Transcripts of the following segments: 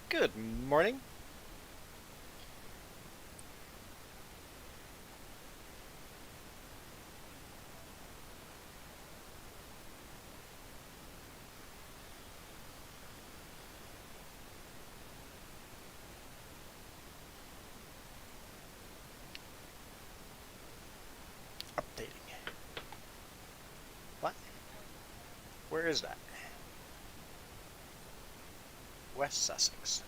Good morning. Updating. What? Where is that? West Sussex.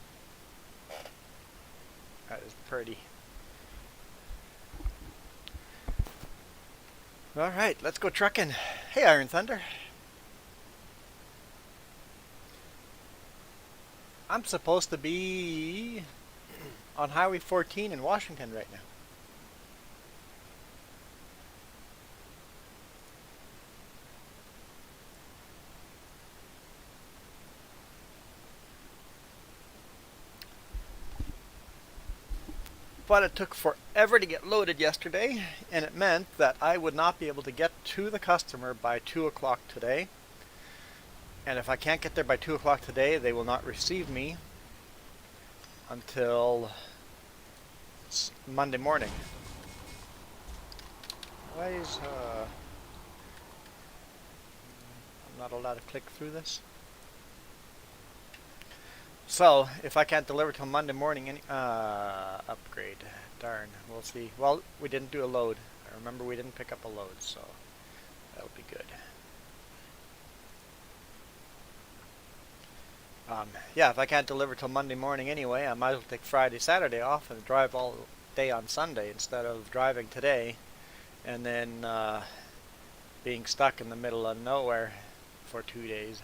That is pretty. Alright, let's go trucking. Hey, Iron Thunder. I'm supposed to be on Highway 14 in Washington right now. But it took forever to get loaded yesterday, and it meant that I would not be able to get to the customer by 2 o'clock today. And if I can't get there by 2 o'clock today, they will not receive me until Monday morning. Why is, I'm not allowed to click through this? So, if I can't deliver till Monday morning, upgrade. Darn, we'll see. Well, we didn't do a load. I remember we didn't pick up a load, so that'll be good. Yeah, if I can't deliver till Monday morning anyway, I might as well take Friday, Saturday off and drive all day on Sunday instead of driving today and then being stuck in the middle of nowhere for 2 days.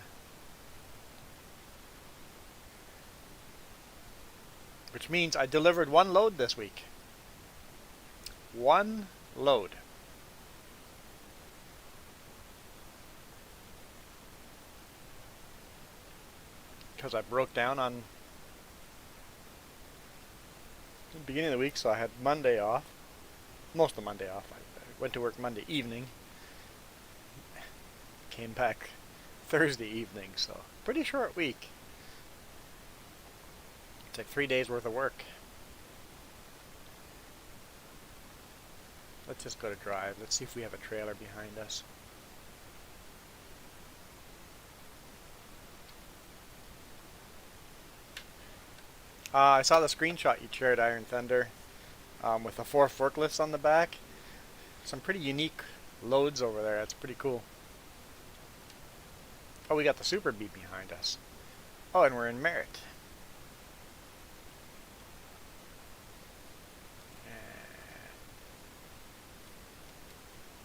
Which means I delivered one load this week. One load. Because I broke down on the beginning of the week, so I had Monday off. Most of Monday off. I went to work Monday evening. Came back Thursday evening, so pretty short week. It's like 3 days worth of work. Let's just go to drive. Let's see if we have a trailer behind us. I saw the screenshot you shared, Iron Thunder, with the 4 forklifts on the back. Some pretty unique loads over there. That's pretty cool. Oh, we got the Super Bee behind us. Oh, and we're in Merritt.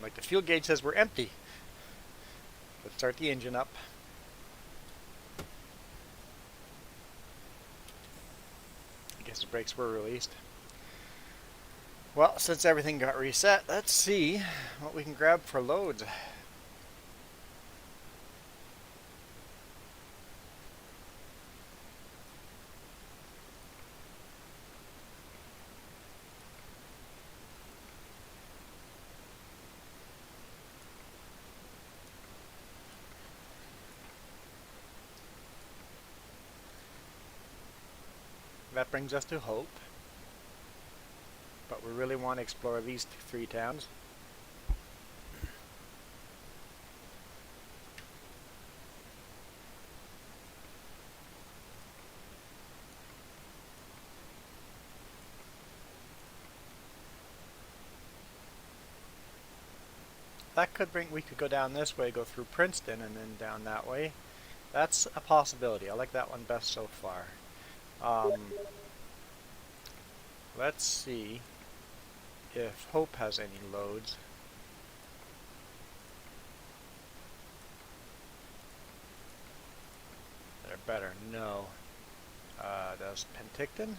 Like the fuel gauge says we're empty. Let's start the engine up. I guess the brakes were released. Well, since everything got reset, let's see what we can grab for loads. That brings us to Hope. But we really want to explore these 3 towns. That could bring, we could go down this way, go through Princeton, and then down that way. That's a possibility. I like that one best so far. Let's see if Hope has any loads. They're better. No. Does Penticton?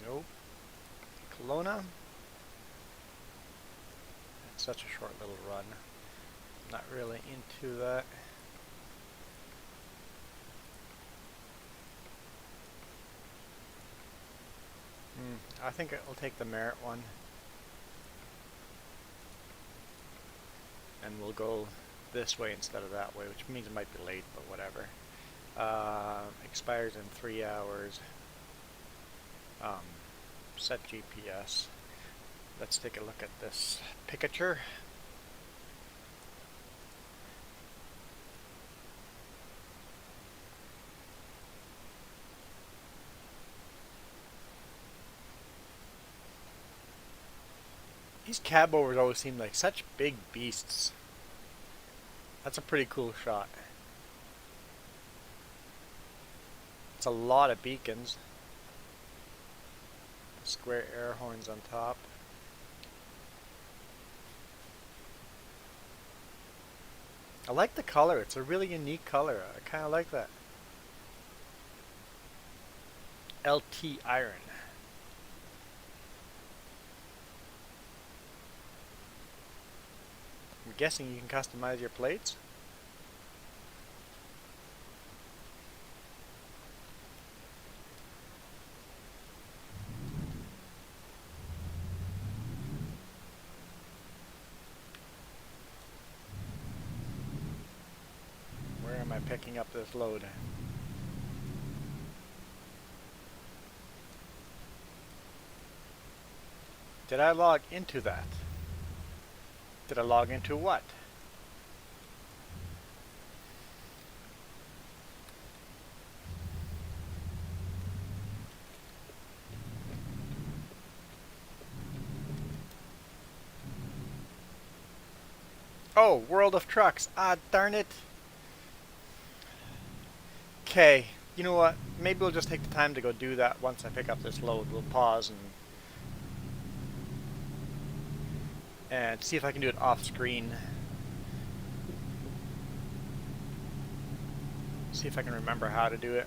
Nope. Kelowna? It's such a short little run. Not really into that. I think it will take the Merritt one. And we'll go this way instead of that way, which means it might be late, but whatever. Expires in 3 hours. Um, Set GPS. Let's take a look at this picture. These cab overs always seem like such big beasts. That's a pretty cool shot. It's a lot of beacons. Square air horns on top. I like the color. It's a really unique color. I kind of like that. LT iron. I'm guessing you can customize your plates. Where am I picking up this load? Did I log into that? Did I log into what? Oh, World of Trucks. Ah, darn it. Okay, you know what? Maybe we'll just take the time to go do that once I pick up this load. We'll pause and see if I can do it off screen. See if I can remember how to do it.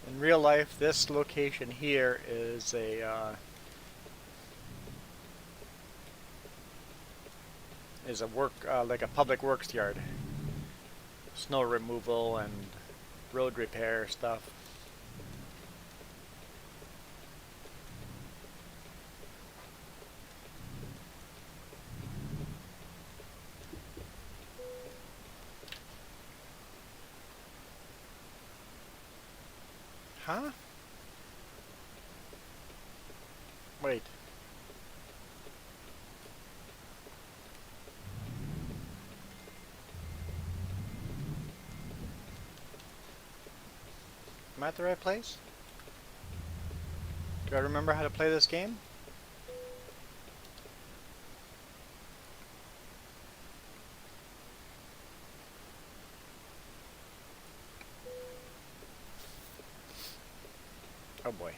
In real life, this location here is a work like a public works yard. Snow removal and road repair stuff. Huh? Wait. Am I at the right place? Do I remember how to play this game? Oh boy.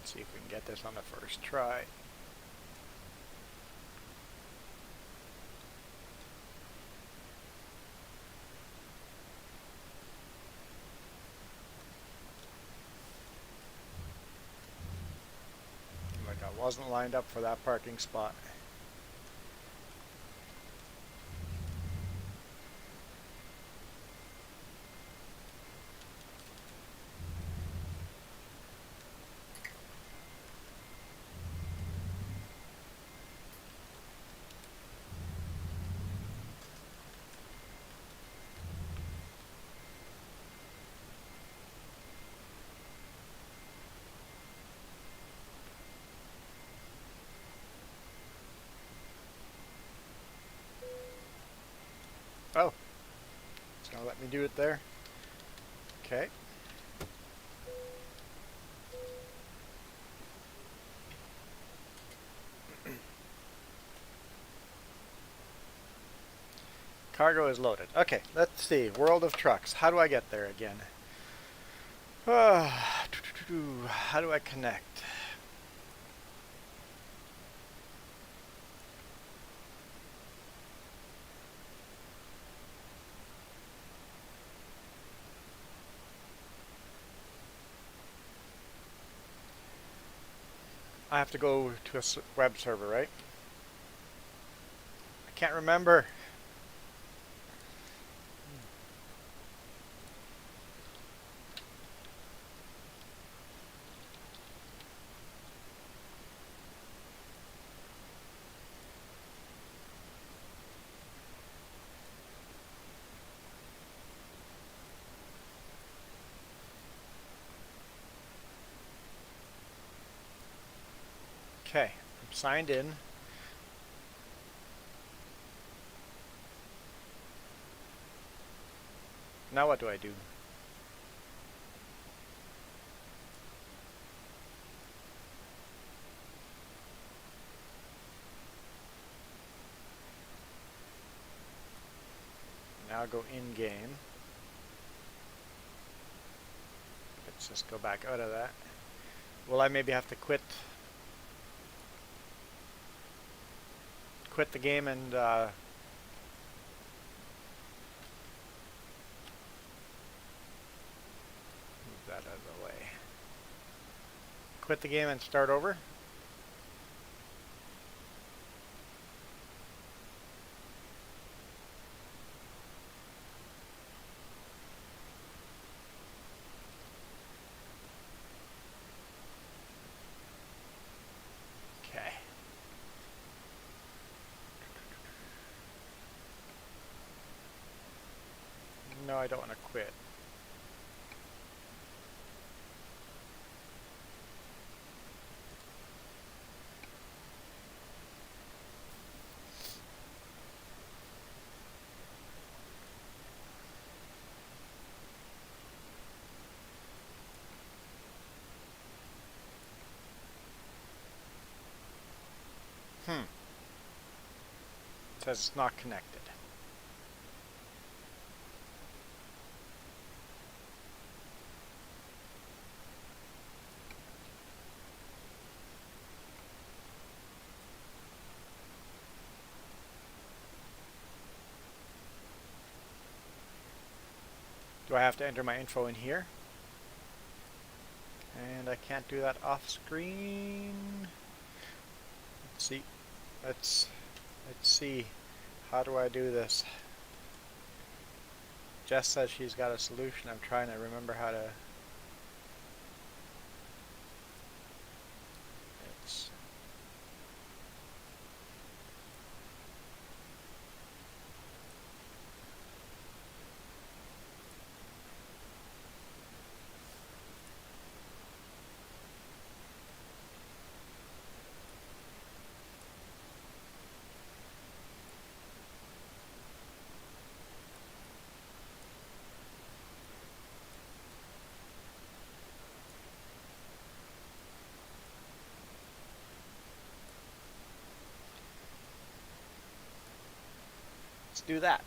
Let's see if we can get this on the first try. Like I wasn't lined up for that parking spot. Oh, it's gonna let me do it there. Okay. Cargo is loaded. Okay, let's see. World of trucks. How do I get there again? How do I connect? I have to go to a web server, right? I can't remember. Okay, I'm signed in. Now what do I do? Now go in game. Let's just go back out of that. Will I maybe have to quit the game and move that out of the way? Quit the game and start over? Okay. No, I don't want to quit. It says it's not connected. Do I have to enter my info in here? And I can't do that off screen. Let's see. Let's see. How do I do this? Jess says she's got a solution. I'm trying to remember how to. It's let's do that.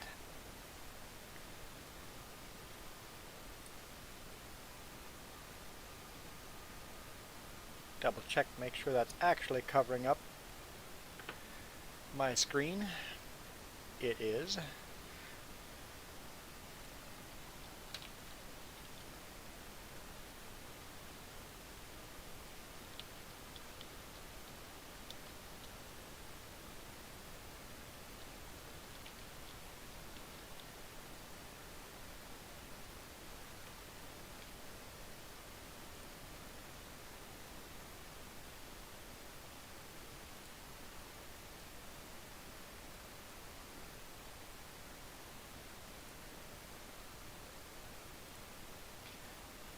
Double check, make sure that's actually covering up my screen. It is.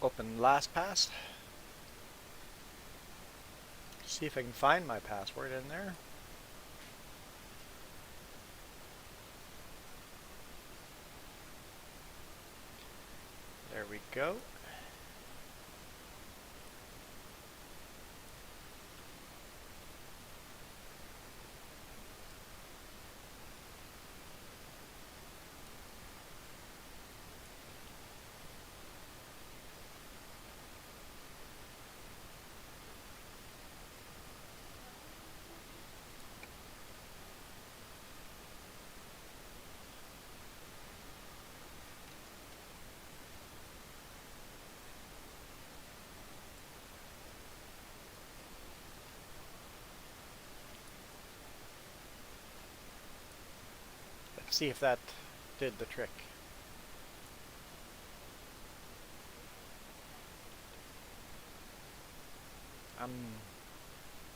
Open LastPass. See if I can find my password in there. go. Let's see if that did the trick.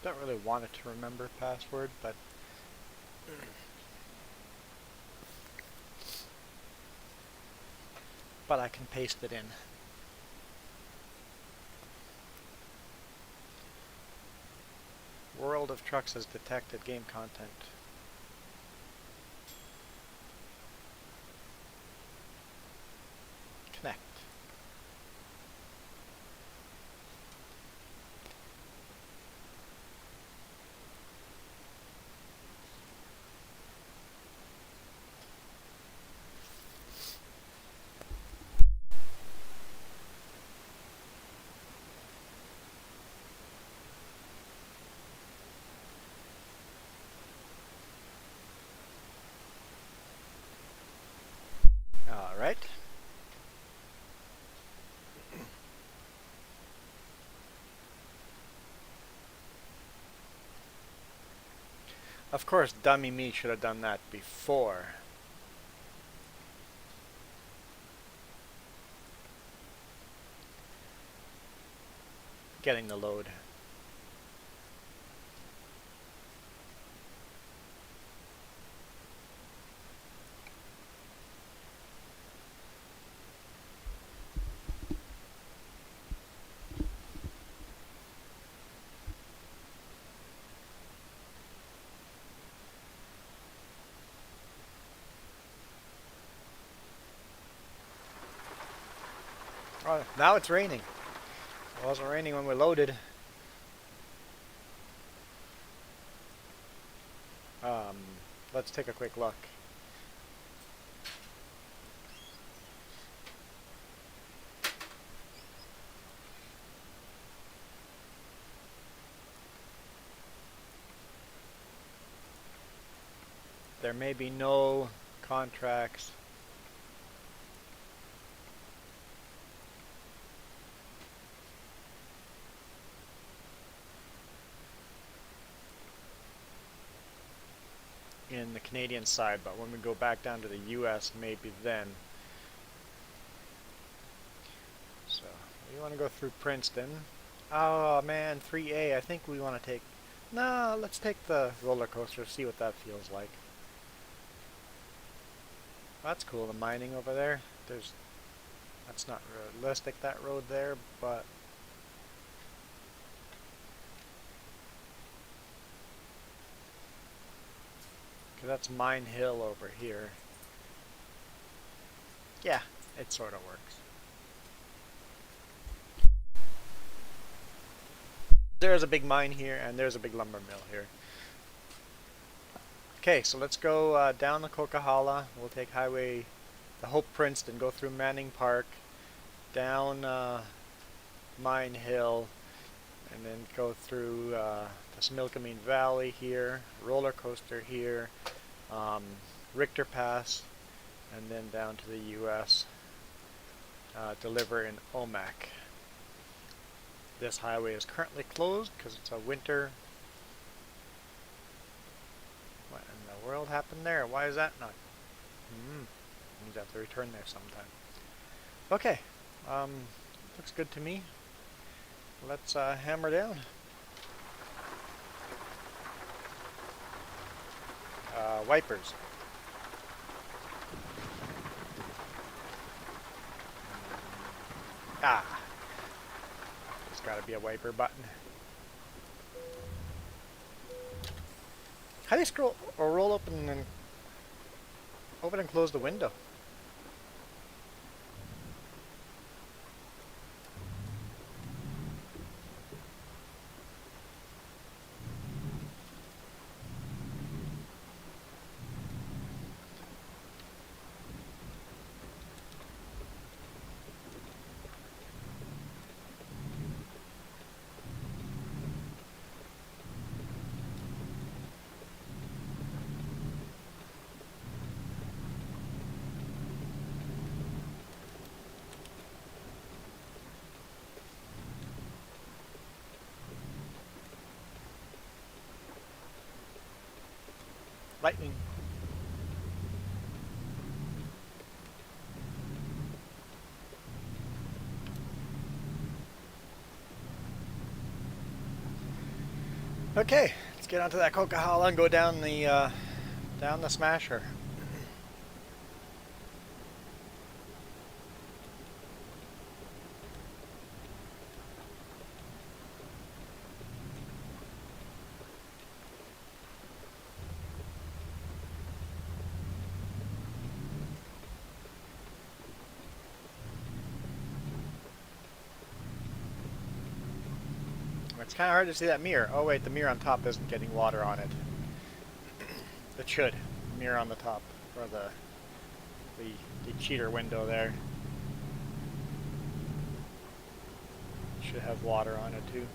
Don't really want it to remember password, but I can paste it in. World of Trucks has detected game content. Connect. All right. Of course, dummy me should have done that before. Getting the load. Oh, now it's raining. It wasn't raining when we loaded. Let's take a quick look. There may be no contracts. In the Canadian side, but when we go back down to the US, maybe then. So, we want to go through Princeton. Oh man, 3A, I think we want to take... No, let's take the roller coaster, see what that feels like. That's cool, the mining over there. That's not realistic, that road there, but... That's Mine Hill over here. Yeah, it sort of works. There's a big mine here, and there's a big lumber mill here. Okay, so let's go down the Coquihalla. We'll take highway, the Hope Princeton, go through Manning Park, down Mine Hill, and then go through the Smilkameen Valley here, roller coaster here, Richter Pass, and then down to the US, deliver in Omak. This highway is currently closed because it's a winter. What in the world happened there? Why is that not? Means I have to return there sometime. Okay, looks good to me. Let's hammer down. Wipers. Ah, there's got to be a wiper button. How do you scroll or roll open and close the window? Lightning. Okay, let's get onto that Coca-Cola and go down the Smasher. It's kind of hard to see that mirror. Oh wait, the mirror on top isn't getting water on it. It should. The mirror on the top, or the cheater window there. Should have water on it too.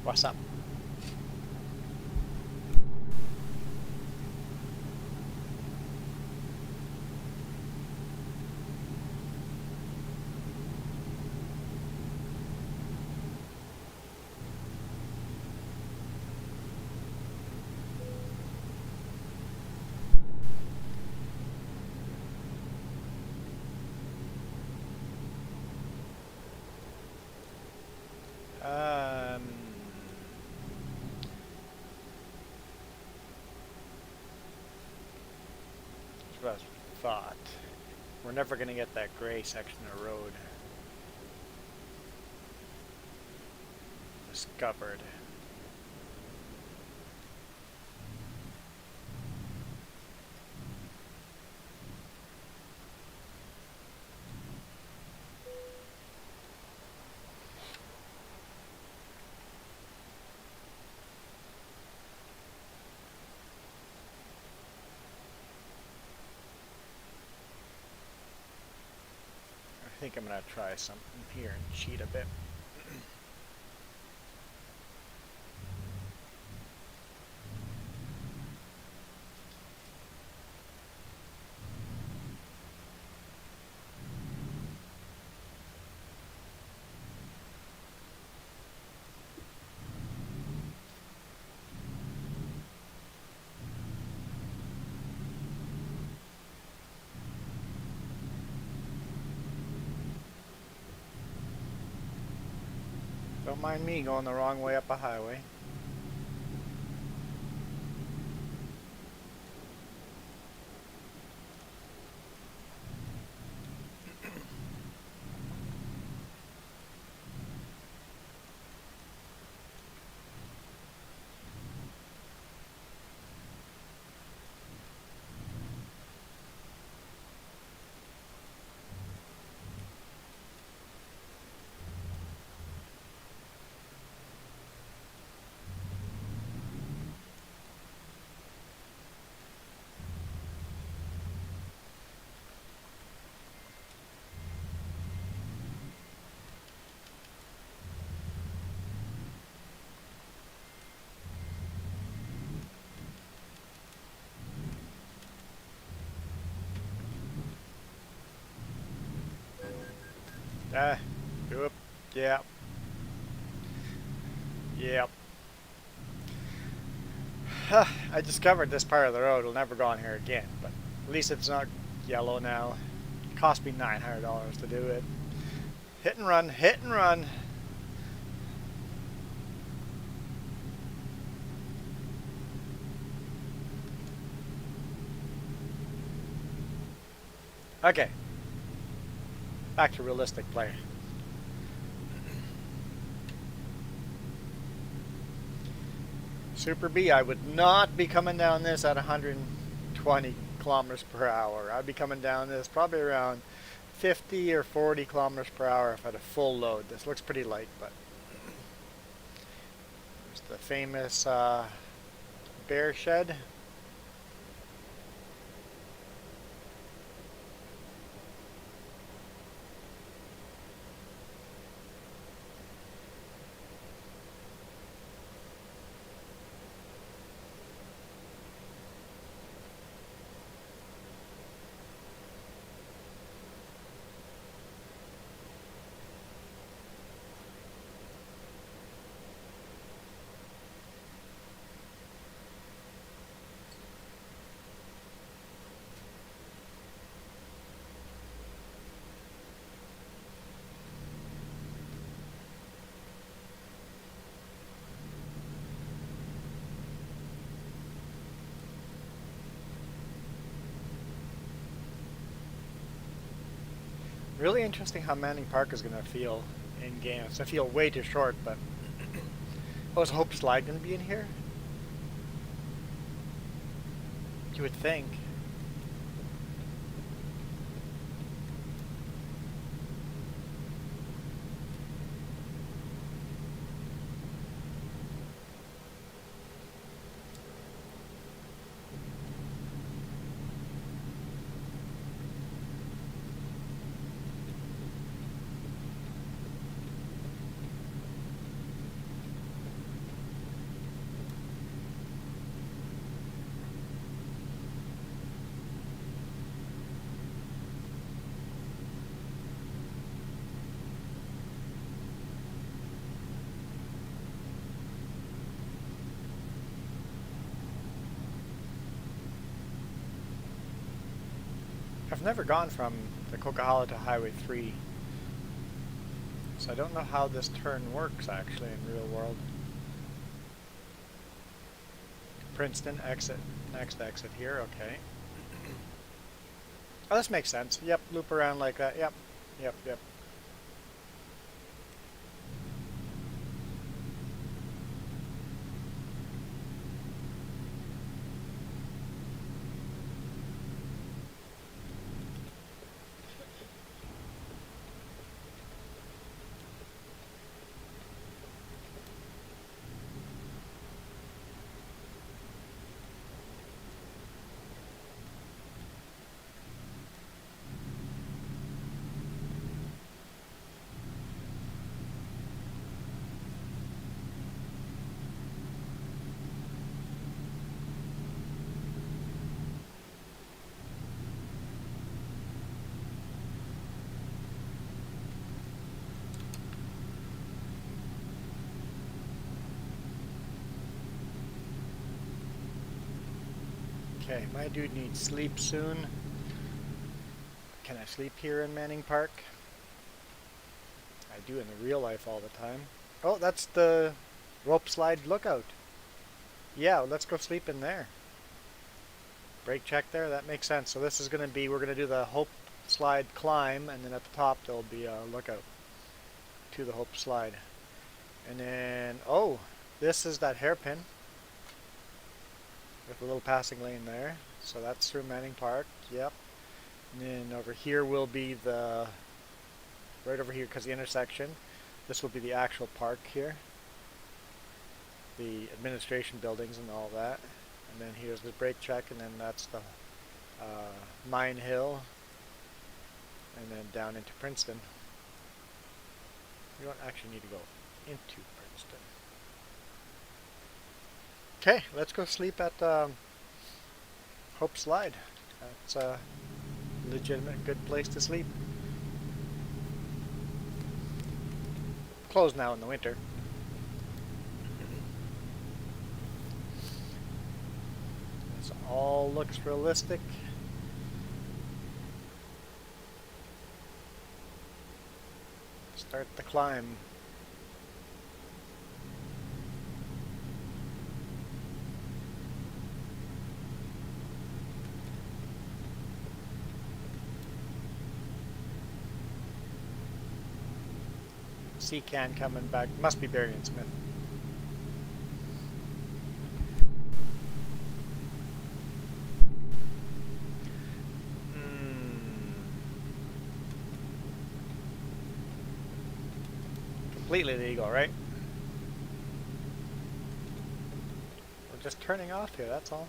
What's up? That's what I thought. We're never going to get that gray section of road discovered. I think I'm going to try something here and cheat a bit. Don't mind me going the wrong way up a highway. Oop, yep. Yep. I discovered this part of the road. It'll never go on here again, but at least it's not yellow now. It cost me $900 to do it. Hit and run, hit and run. Okay, back to realistic play. Super B, I would not be coming down this at 120 kilometers per hour. I'd be coming down this probably around 50 or 40 kilometers per hour if I had a full load. This looks pretty light, but there's the famous bear shed. Really interesting how Manning Park is going to feel in game. It's going to feel way too short, but oh, is Hope Slide going to be in here? You would think. I've never gone from the Coquihalla to Highway 3, so I don't know how this turn works actually in real world. Princeton exit, next exit here, okay. Oh, this makes sense. Yep, loop around like that. Yep, yep, yep. Okay, my dude needs sleep soon. Can I sleep here in Manning Park? I do in the real life all the time. Oh, that's the rope slide lookout. Yeah, let's go sleep in there. Brake check there, that makes sense. So this is going to be, we're going to do the Hope Slide climb, and then at the top there'll be a lookout to the Hope Slide. And then, oh, this is that hairpin with a little passing lane there. So that's through Manning Park, yep. And then over here will be the, right over here because the intersection, this will be the actual park here. The administration buildings and all that. And then here's the brake check, and then that's the Mine Hill, and then down into Princeton. You don't actually need to go into Princeton. Okay, let's go sleep at Hope Slide. That's a legitimate good place to sleep. Closed now in the winter. This all looks realistic. Start the climb. Sea can coming back. Must be Berry and Smith. Completely legal, right? We're just turning off here, that's all.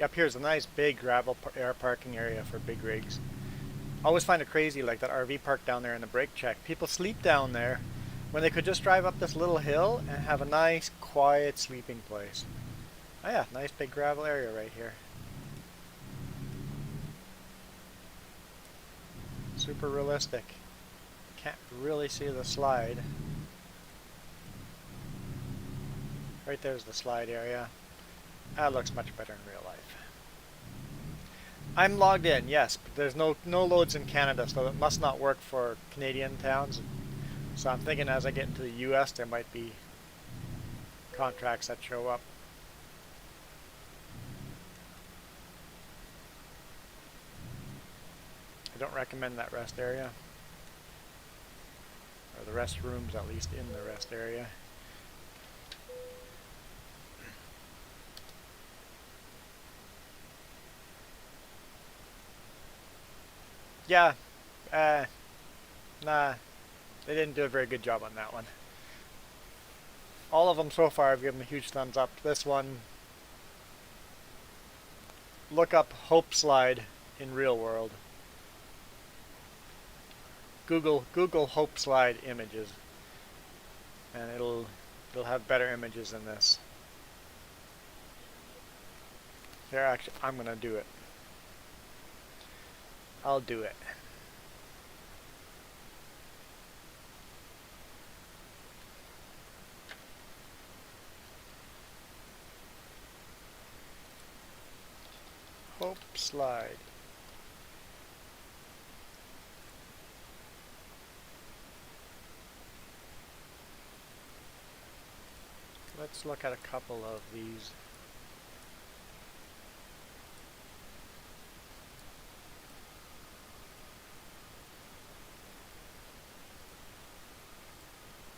Up here's a nice big gravel air parking area for big rigs. I always find it crazy, like that RV park down there in the brake check. People sleep down there when they could just drive up this little hill and have a nice, quiet sleeping place. Oh yeah, nice big gravel area right here. Super realistic. Can't really see the slide. Right there's the slide area. That looks much better in real life. I'm logged in, yes, but there's no loads in Canada, so it must not work for Canadian towns. So I'm thinking as I get into the US, there might be contracts that show up. I don't recommend that rest area, or the restrooms, at least in the rest area. Yeah, nah, they didn't do a very good job on that one. All of them so far I've given a huge thumbs up. This one, look up Hope Slide in real world. Google Hope Slide images, and it'll have better images than this. Here, actually, I'm gonna do it. I'll do it. Hope Slide. Let's look at a couple of these.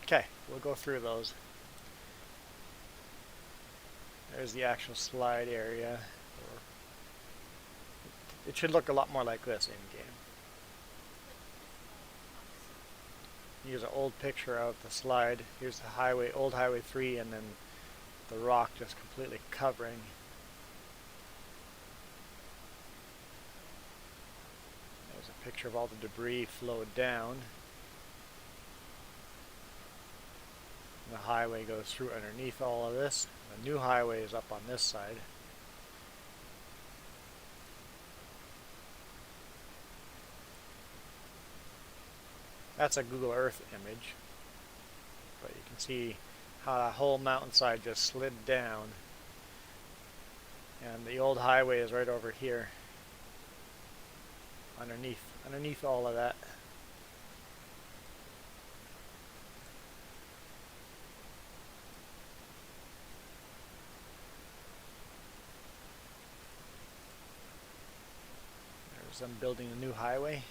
Okay, we'll go through those. There's the actual slide area. It should look a lot more like this in game. Here's an old picture of the slide. Here's the highway, old Highway 3, and then the rock just completely covering. There's a picture of all the debris flowed down. The highway goes through underneath all of this. The new highway is up on this side. That's a Google Earth image, but you can see how that whole mountainside just slid down, and the old highway is right over here underneath all of that. There's them building a new highway.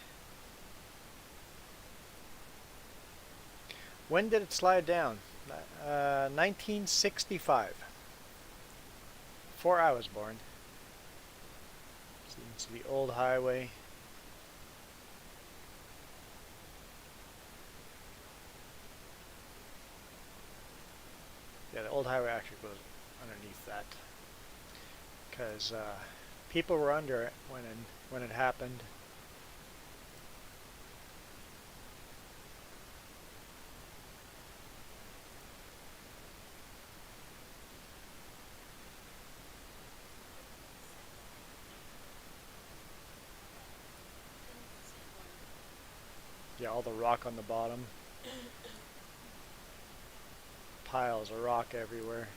When did it slide down? 1965. Before I was born. So you can see the old highway. Yeah, the old highway actually goes underneath that, because people were under it when it happened. Yeah, all the rock on the bottom. Piles of rock everywhere.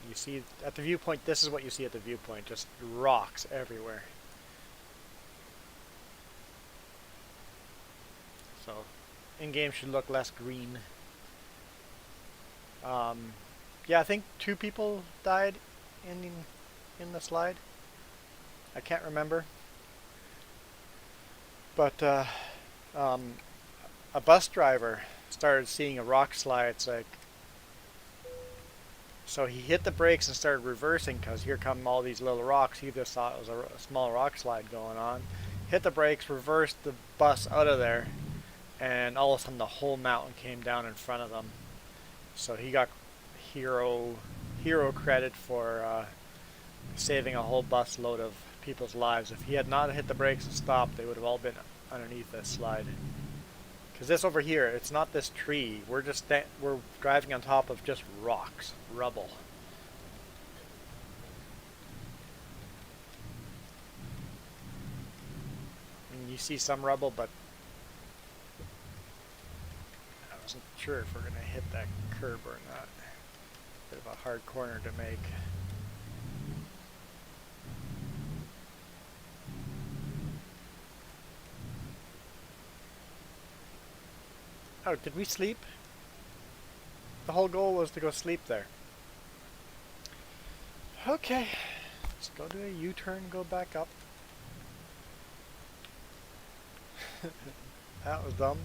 You see at the viewpoint, this is what you see at the viewpoint, just rocks everywhere. in-game should look less green. Yeah, I think 2 people died in the slide. I can't remember, but um, a bus driver started seeing a rock slide. It's like, so he hit the brakes and started reversing because here come all these little rocks. He just thought it was a small rock slide going on. Hit the brakes, reversed the bus out of there, and all of a sudden the whole mountain came down in front of them. So he got hero credit for saving a whole bus load of people's lives. If he had not hit the brakes and stopped, they would have all been underneath this slide. Because this over here, it's not this tree. We're just we're driving on top of just rocks, rubble. I mean, you see some rubble, but I wasn't sure if we're going to hit that curb or not. Bit of a hard corner to make. Oh, did we sleep? The whole goal was to go sleep there. Okay, let's go do a U-turn, go back up. That was dumb.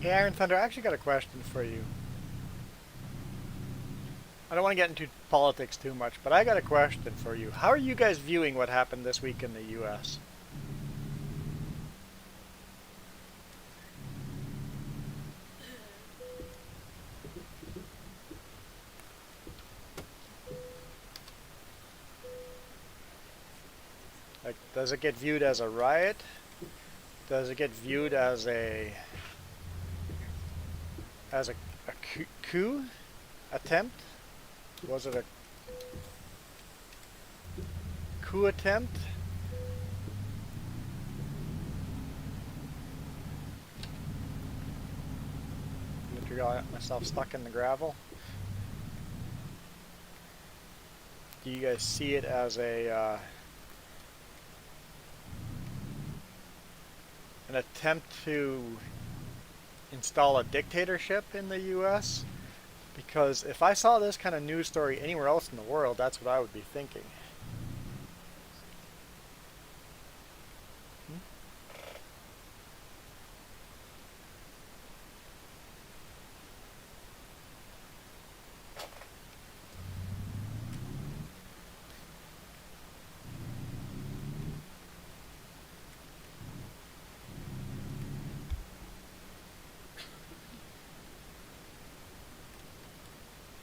Hey, Iron Thunder, I actually got a question for you. I don't want to get into politics too much, but I got a question for you. How are you guys viewing what happened this week in the U.S.? Like, does it get viewed as a riot? Does it get viewed as a coup attempt? Was it a coup attempt? I got myself stuck in the gravel. Do you guys see it as a an attempt to install a dictatorship in the U.S.? Because if I saw this kind of news story anywhere else in the world, that's what I would be thinking.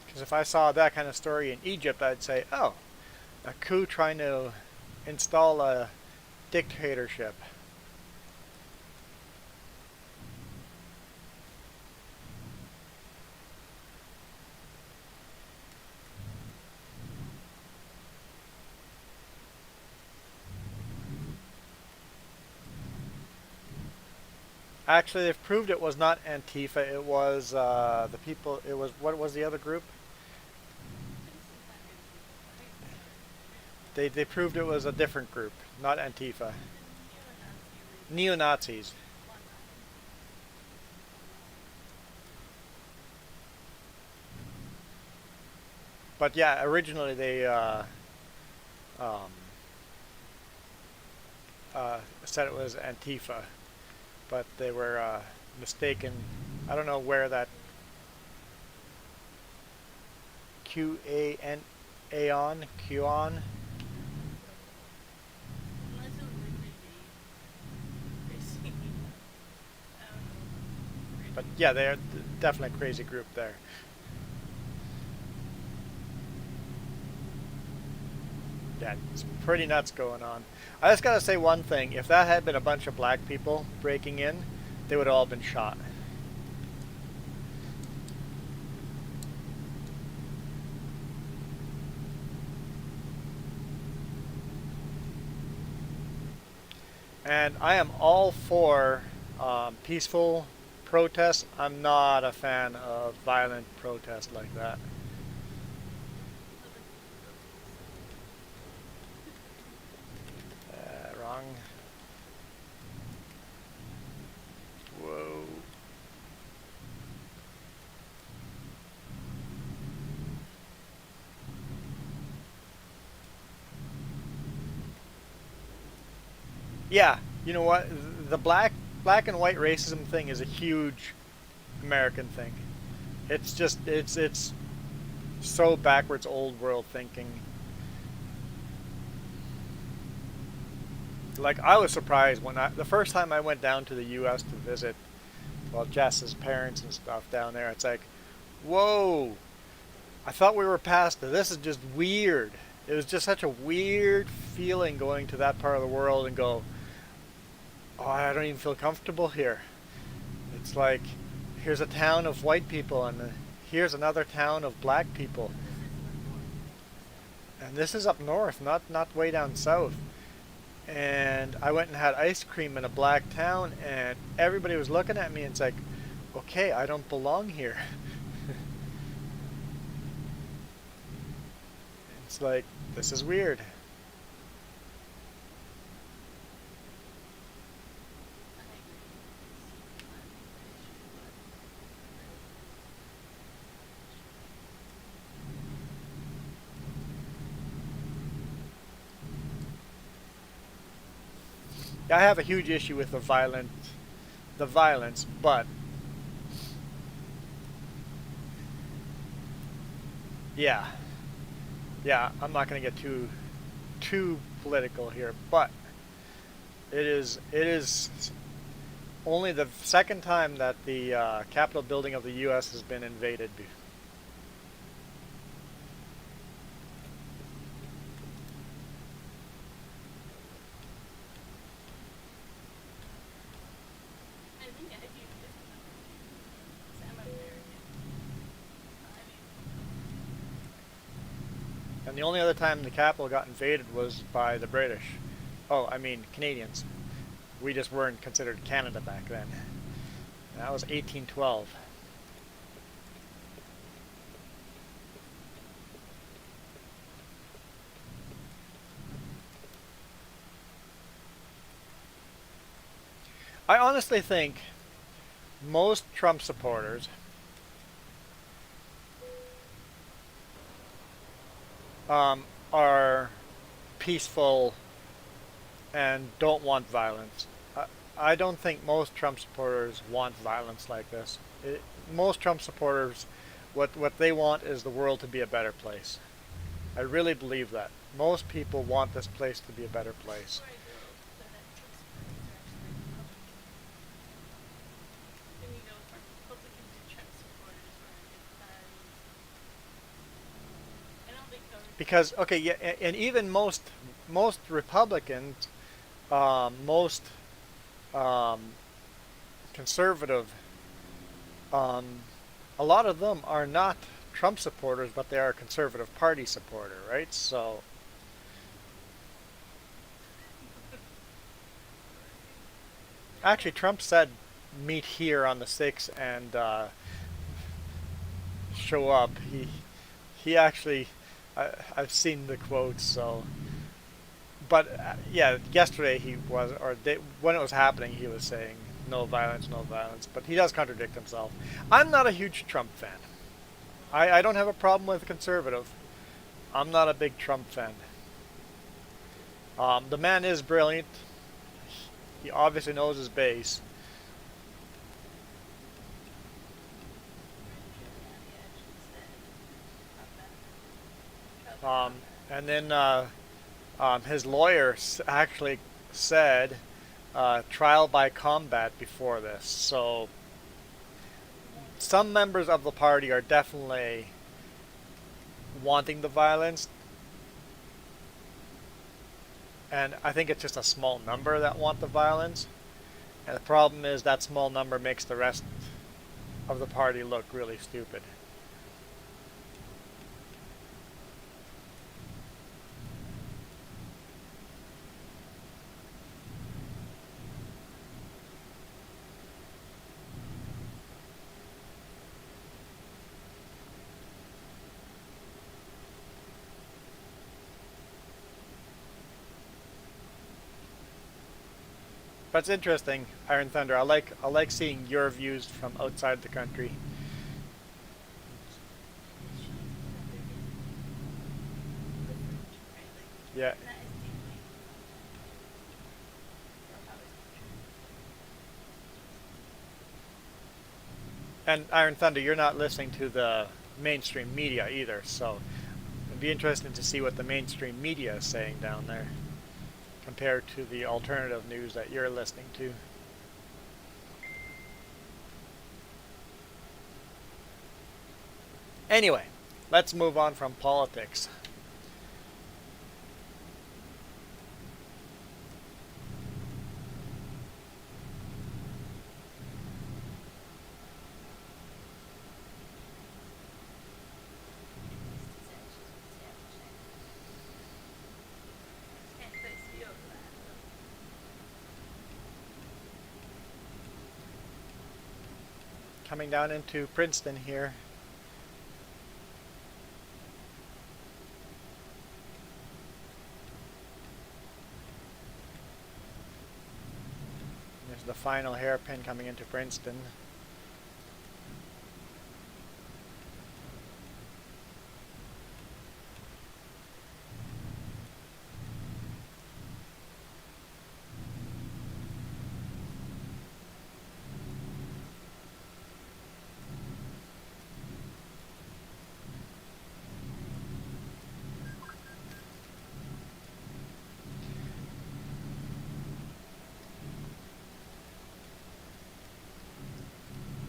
Because if I saw that kind of story in Egypt, I'd say, oh, a coup trying to install a dictatorship. Actually, they've proved it was not Antifa. It was the people. It was, what was the other group? They proved it was a different group, not Antifa. Neo-Nazis. But yeah, originally they um, said it was Antifa, but they were mistaken. I don't know where that QAnon. But yeah, they're definitely a crazy group there. Yeah, it's pretty nuts going on. I just gotta say one thing. If that had been a bunch of black people breaking in, they would have all been shot. And I am all for peaceful protests. I'm not a fan of violent protests like that. Wrong. Whoa. Yeah, you know what? The black and white racism thing is a huge American thing. It's so backwards old world thinking. Like I was surprised when the first time I went down to the US to visit, well, Jess's parents and stuff down there. It's like, whoa, I thought we were past it. This is just weird. It was just such a weird feeling going to that part of the world and go, oh, I don't even feel comfortable here. It's like, here's a town of white people and here's another town of black people. And this is up north, not way down south. And I went and had ice cream in a black town and everybody was looking at me and it's like, okay, I don't belong here. It's like, this is weird. I have a huge issue with the violence, but yeah, yeah, I'm not going to get too political here, but it is only the second time that the Capitol building of the U.S. has been invaded. And the only other time the Capitol got invaded was by the British. Oh, I mean Canadians. We just weren't considered Canada back then. That was 1812. I honestly think most Trump supporters are peaceful and don't want violence. I don't think most Trump supporters want violence like this. Most Trump supporters, what they want is the world to be a better place. I really believe that. Most people want this place to be a better place. Because okay, yeah, and even most Republicans, most um, conservative, um, a lot of them are not Trump supporters, but they are a conservative party supporter, right? So actually, Trump said meet here on the 6th and show up. He actually, I've seen the quotes. So, but yeah, yesterday he was, when it was happening, he was saying no violence, no violence. But he does contradict himself. I'm not a huge Trump fan. I don't have a problem with conservative. I'm not a big Trump fan. The man is brilliant. He obviously knows his base. Um, and then his lawyer actually said trial by combat before this. So some members of the party are definitely wanting the violence, and I think it's just a small number that want the violence. And the problem is that small number makes the rest of the party look really stupid. But it's interesting, Iron Thunder. I like seeing your views from outside the country. Yeah. And Iron Thunder, you're not listening to the mainstream media either, so it'd be interesting to see what the mainstream media is saying down there compared to the alternative news that you're listening to. Anyway, let's move on from politics. Coming down into Princeton here. There's the final hairpin coming into Princeton.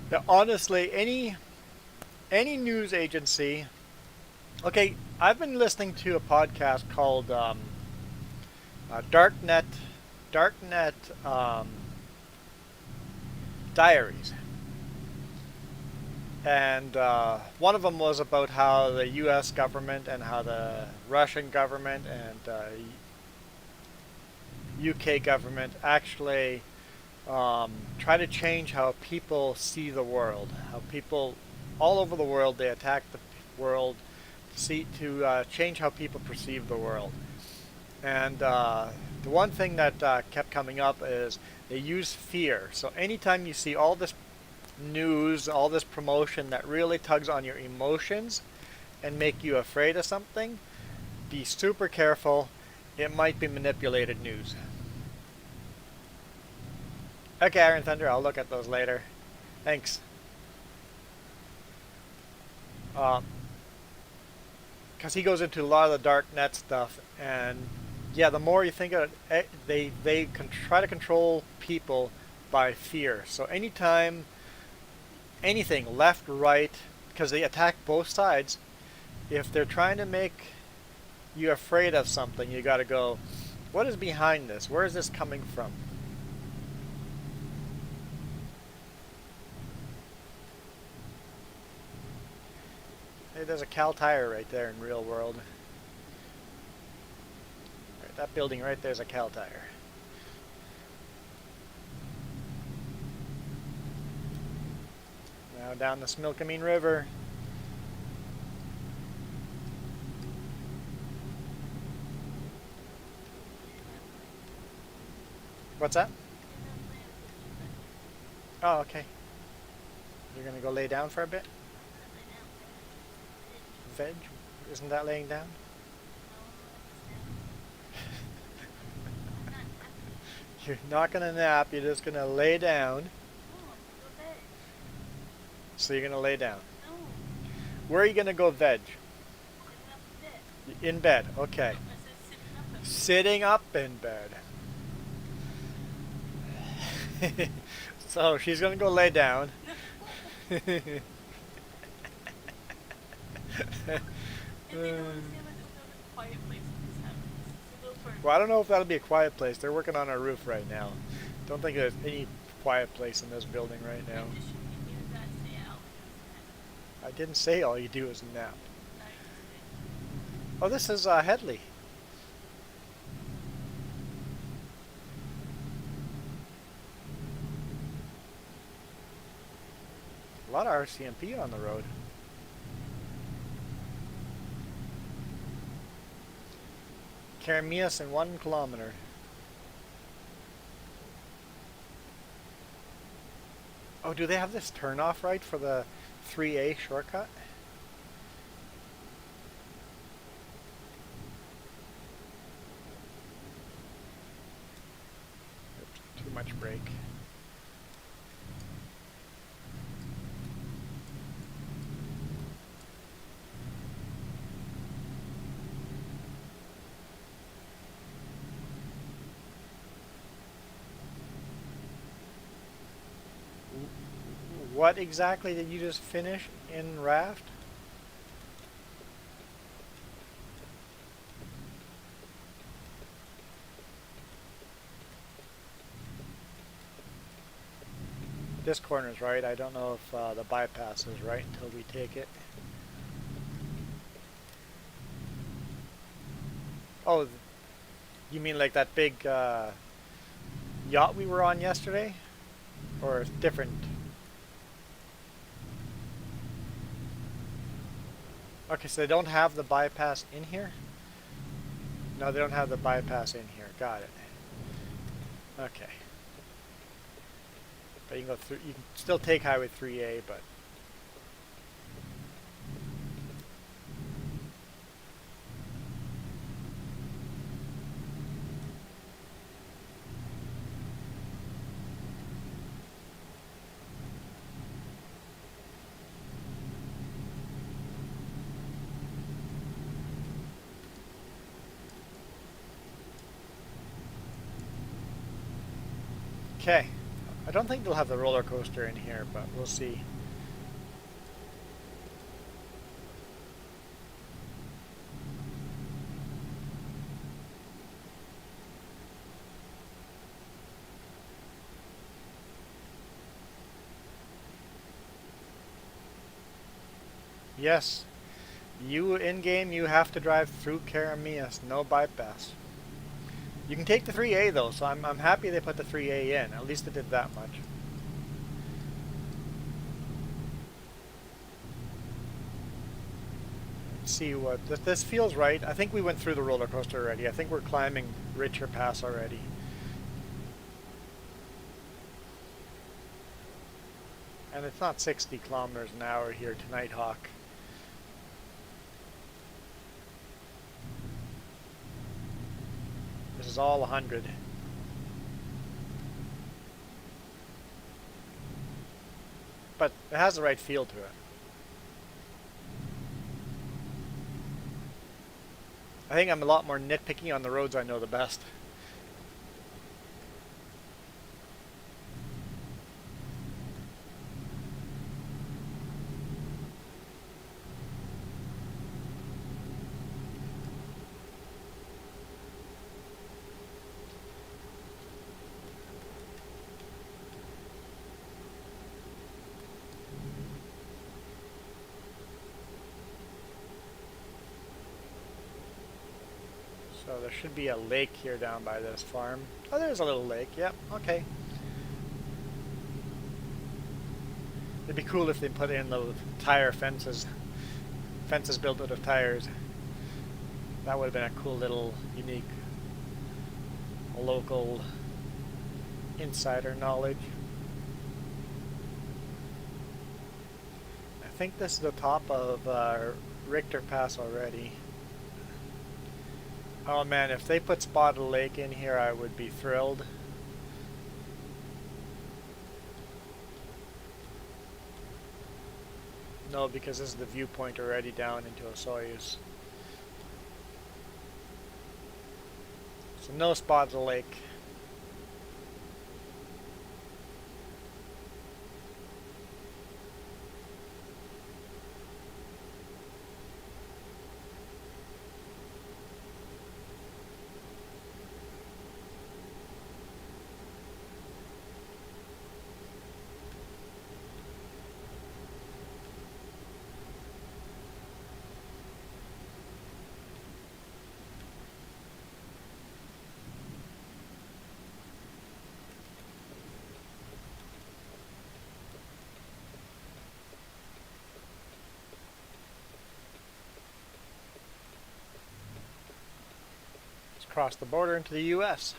Now, honestly, any news agency. Okay, I've been listening to a podcast called Darknet Darknet Diaries, and one of them was about how the U.S. government and how the Russian government and UK government actually try to change how people see the world. How people all over the world, they attack the world to change how people perceive the world. And the one thing that kept coming up is they use fear. So anytime you see all this news, all this promotion that really tugs on your emotions and make you afraid of something, be super careful. It might be manipulated news. Okay, Iron Thunder, I'll look at those later. Thanks. Because he goes into a lot of the dark net stuff, and yeah, the more you think of it, they can try to control people by fear. So anytime anything left, right, because they attack both sides, if they're trying to make you afraid of something, you got to go, what is behind this? Where is this coming from? Hey, there's a Cal Tire right there in real world. Right, that building right there's a Cal Tire. Now down the Smilkameen River. What's that? Oh, okay. You're gonna go lay down for a bit? Veg? Isn't that laying down? You're not gonna nap, you're just gonna lay down. So you're gonna lay down. Where are you gonna go veg? In bed, okay. Sitting up in bed. So she's gonna go lay down. And they don't understand that they'll have a quiet place in this house. So they'll burn Well, I don't know if that'll be a quiet place. They're working on our roof right now. Don't think there's any quiet place in this building right now. I'm just shooting you guys say all I do is nap. I didn't say all you do is nap. No, you just did. Oh, this is Headley. A lot of RCMP on the road. Caramias in 1 kilometer. Oh, do they have this turnoff right for the 3A shortcut? Oops, too much brake. What exactly did you just finish in Raft? This corner's right. I don't know if the bypass is right until we take it. Oh, you mean like that big yacht we were on yesterday? Or different? Okay, so they don't have the bypass in here? No, they don't have the bypass in here. Got it. Okay. But you can go through. You can still take Highway 3A, but okay. I don't think they'll have the roller coaster in here, but we'll see. Yes, you in-game, you have to drive through Caramias, no bypass. You can take the 3A though, so I'm happy they put the 3A in. At least they did that much. Let's see what this feels right. I think we went through the roller coaster already. I think we're climbing Richer Pass already. And it's not 60 kilometers an hour here to Nighthawk. This is all 100. But it has the right feel to it. I think I'm a lot more nitpicky on the roads I know the best. So there should be a lake here down by this farm. Oh, there's a little lake. Yep, okay. It'd be cool if they put in those tire fences. Fences built out of tires. That would have been a cool little unique local insider knowledge. I think this is the top of Richter Pass already. Oh man, if they put Spotted Lake in here, I would be thrilled. No, because this is the viewpoint already down into Osoyoos. So no Spotted Lake. across the border into the U.S.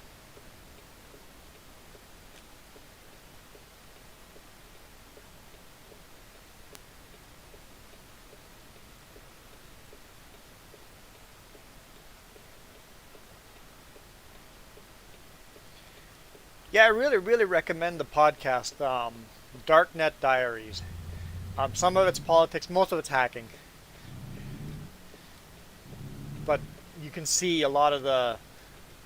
Yeah, I really recommend the podcast, Darknet Diaries. Some of it's politics, most of it's hacking, but you can see a lot of the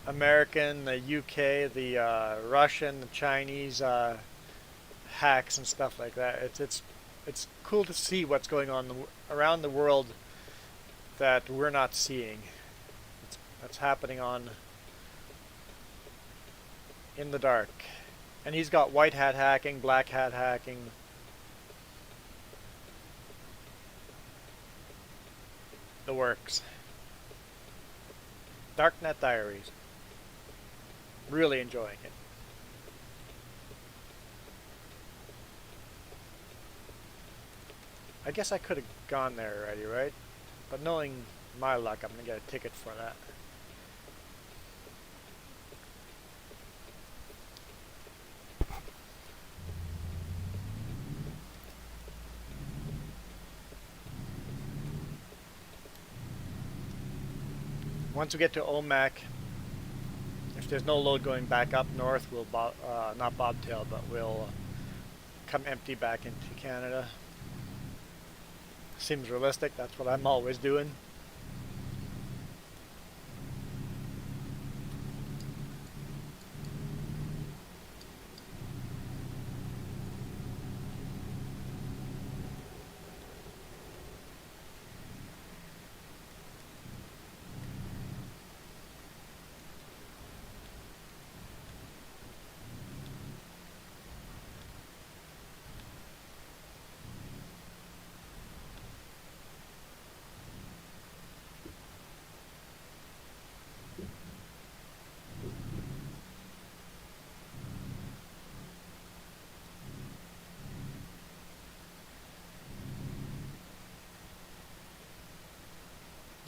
American, the UK, the Russian, the Chinese hacks and stuff like that. It's cool to see what's going on around the world that we're not seeing. That's happening on in the dark. And he's got white hat hacking, black hat hacking. The works. Darknet Diaries. Really enjoying it. I guess I could have gone there already, right? But knowing my luck, I'm gonna get a ticket for that. Once we get to Omak, if there's no load going back up north, we'll not bobtail, but we'll come empty back into Canada. Seems realistic. That's what I'm always doing.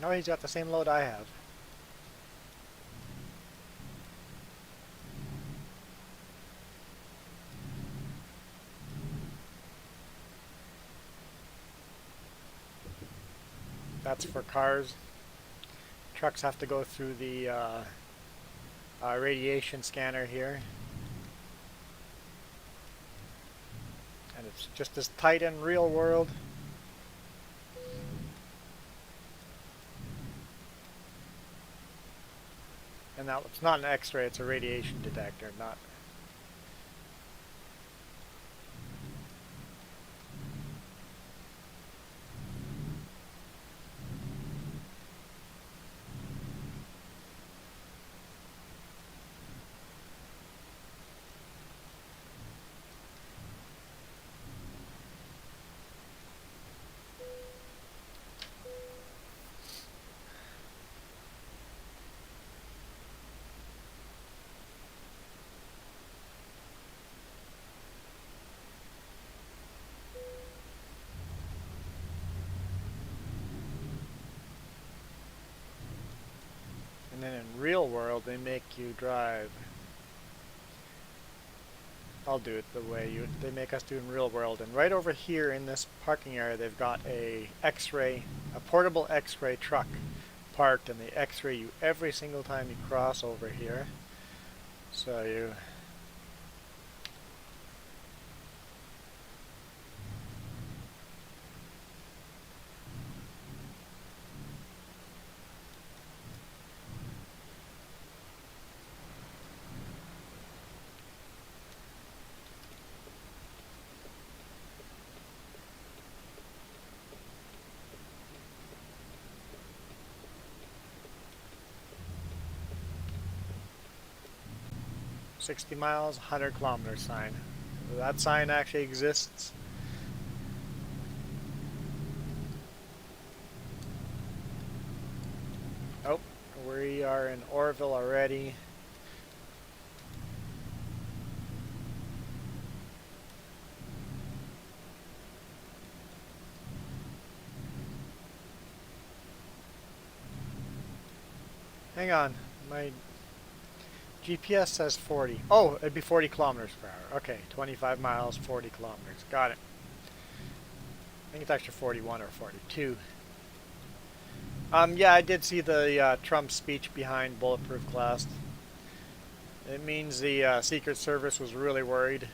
No, he's got the same load I have. That's for cars. Trucks have to go through the radiation scanner here. And it's just as tight in real world. And now it's not an X-ray, it's a radiation detector, not. And then in real world, they make you drive. I'll do it the way they make us do in real world. And right over here in this parking area, they've got a portable X-ray truck parked, and they X-ray you every single time you cross over here. So you. "60 miles, 100 kilometers" sign. That sign actually exists. Oh, we are in Orville already. Hang on, My GPS says 40. Oh, it'd be 40 kilometers per hour. Okay, 25 miles, 40 kilometers. Got it. I think it's actually 41 or 42. Yeah, I did see the Trump speech behind Bulletproof Glass. It means the Secret Service was really worried.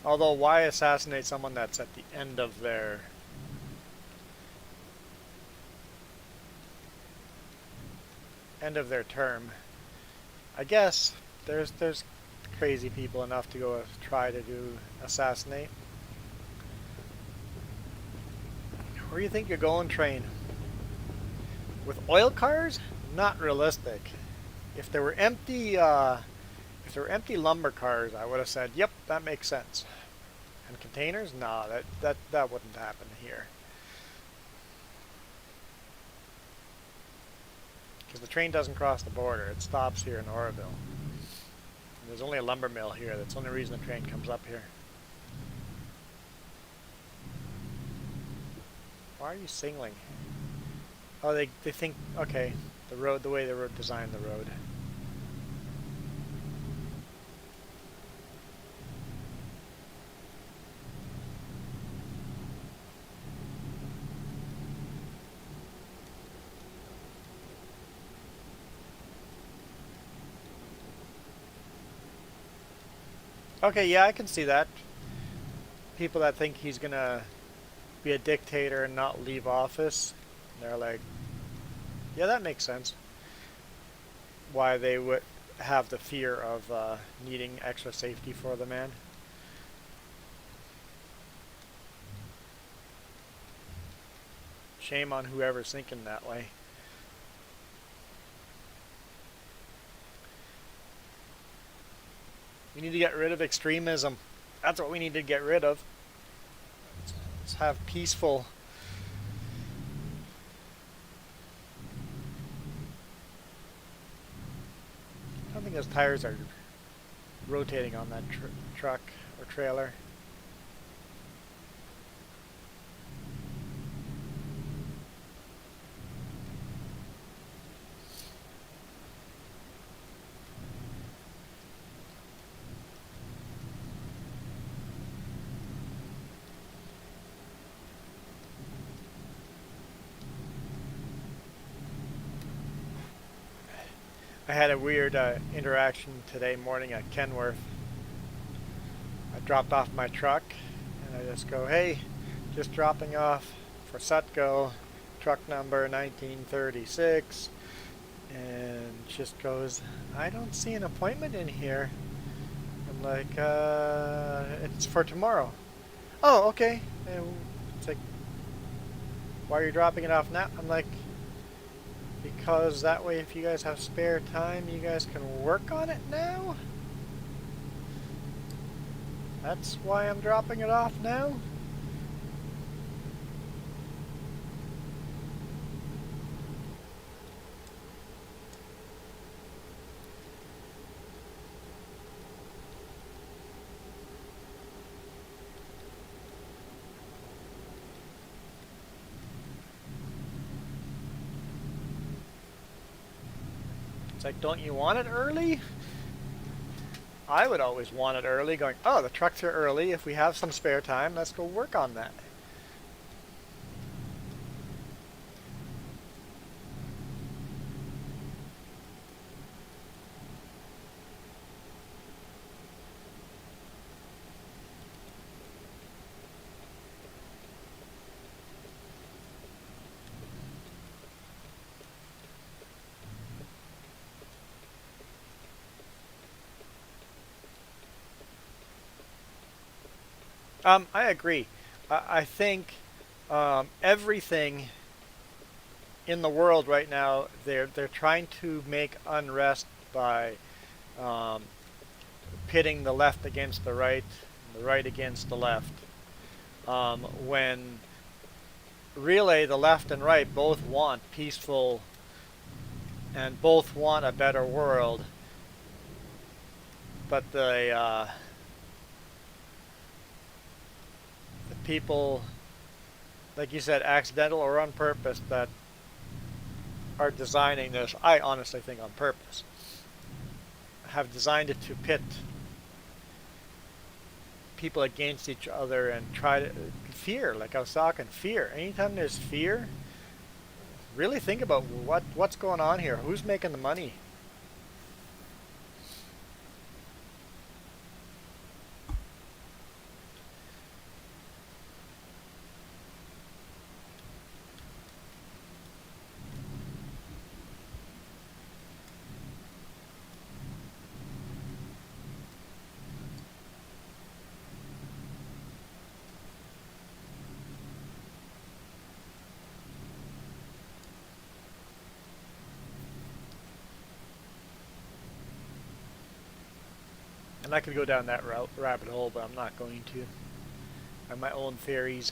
Although, why assassinate someone that's at the end of their term? I guess there's crazy people enough to go try to do assassinate. Where do you think you're going, train? With oil cars? Not realistic. If there were empty lumber cars, I would have said, "Yep, that makes sense." And containers? No, that wouldn't happen here. Because the train doesn't cross the border. It stops here in Oroville. And there's only a lumber mill here. That's the only reason the train comes up here. Why are you signaling? Oh, they think, okay, the way they designed the road. Okay, yeah, I can see that. People that think he's gonna be a dictator and not leave office, they're like, yeah, that makes sense. Why they would have the fear of needing extra safety for the man. Shame on whoever's thinking that way. We need to get rid of extremism. That's what we need to get rid of. Let's have peaceful. I don't think those tires are rotating on that truck or trailer. I had a weird interaction today morning at Kenworth. I dropped off my truck and I just go, hey, just dropping off for Sutco, truck number 1936. And just goes, I don't see an appointment in here. I'm like, it's for tomorrow. Oh, okay. And it's like, why are you dropping it off now? I'm like, because that way if you guys have spare time, you guys can work on it now? That's why I'm dropping it off now? It's like, don't you want it early? I would always want it early, going, oh, the trucks are early. If we have some spare time, let's go work on that. I agree. I think everything in the world right now, they're trying to make unrest by um, pitting the left against the right against the left. When really the left and right both want peaceful and both want a better world, but the people, like you said, accidental or on purpose, that are designing this, I honestly think on purpose, have designed it to pit people against each other and try to fear. Like I was talking, fear. Anytime there's fear, really think about what's going on here. Who's making the money? And I could go down that rabbit hole, but I'm not going to. I have my own theories.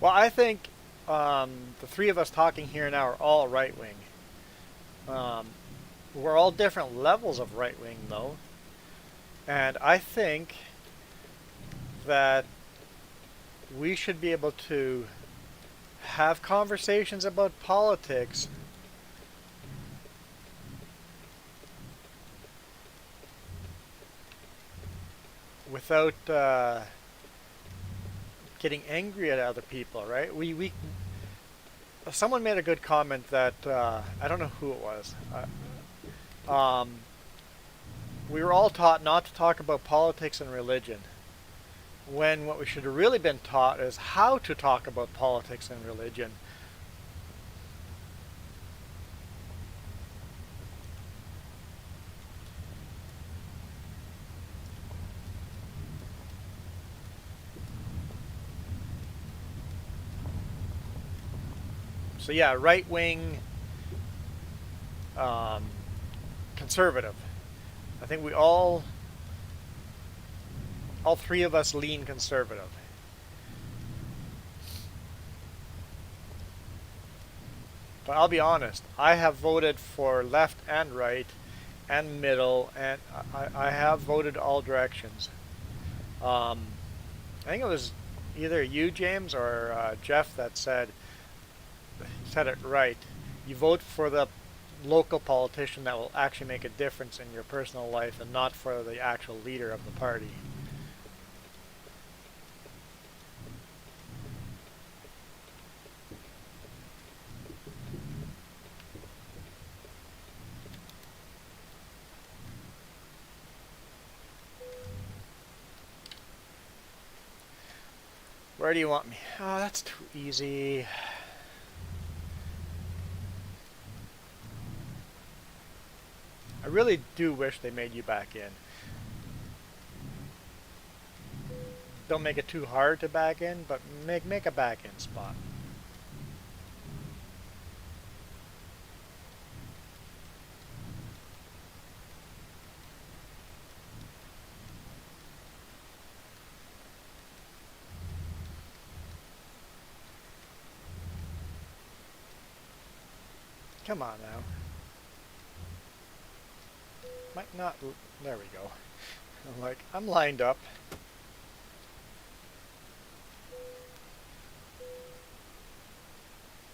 Well, I think the three of us talking here now are all right wing. Um, we're all different levels of right wing, though. And I think that we should be able to have conversations about politics without getting angry at other people, right? We someone made a good comment that I don't know who it was. We were all taught not to talk about politics and religion, when what we should have really been taught is how to talk about politics and religion. So yeah, right wing, um, conservative. I think we all three of us lean conservative. But I'll be honest, I have voted for left and right and middle, and I have voted all directions. Um, I think it was either you, James, or Jeff that said it right. You vote for the local politician that will actually make a difference in your personal life and not for the actual leader of the party. Where do you want me? Oh, that's too easy. I really do wish they made you back in. Don't make it too hard to back in, but make a back in spot. Come on now. Might not. There we go. I'm lined up.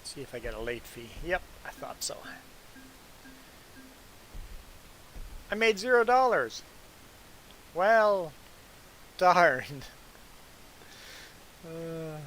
See if I get a late fee. Yep, I thought so. I made $0. Well, darn. Uh,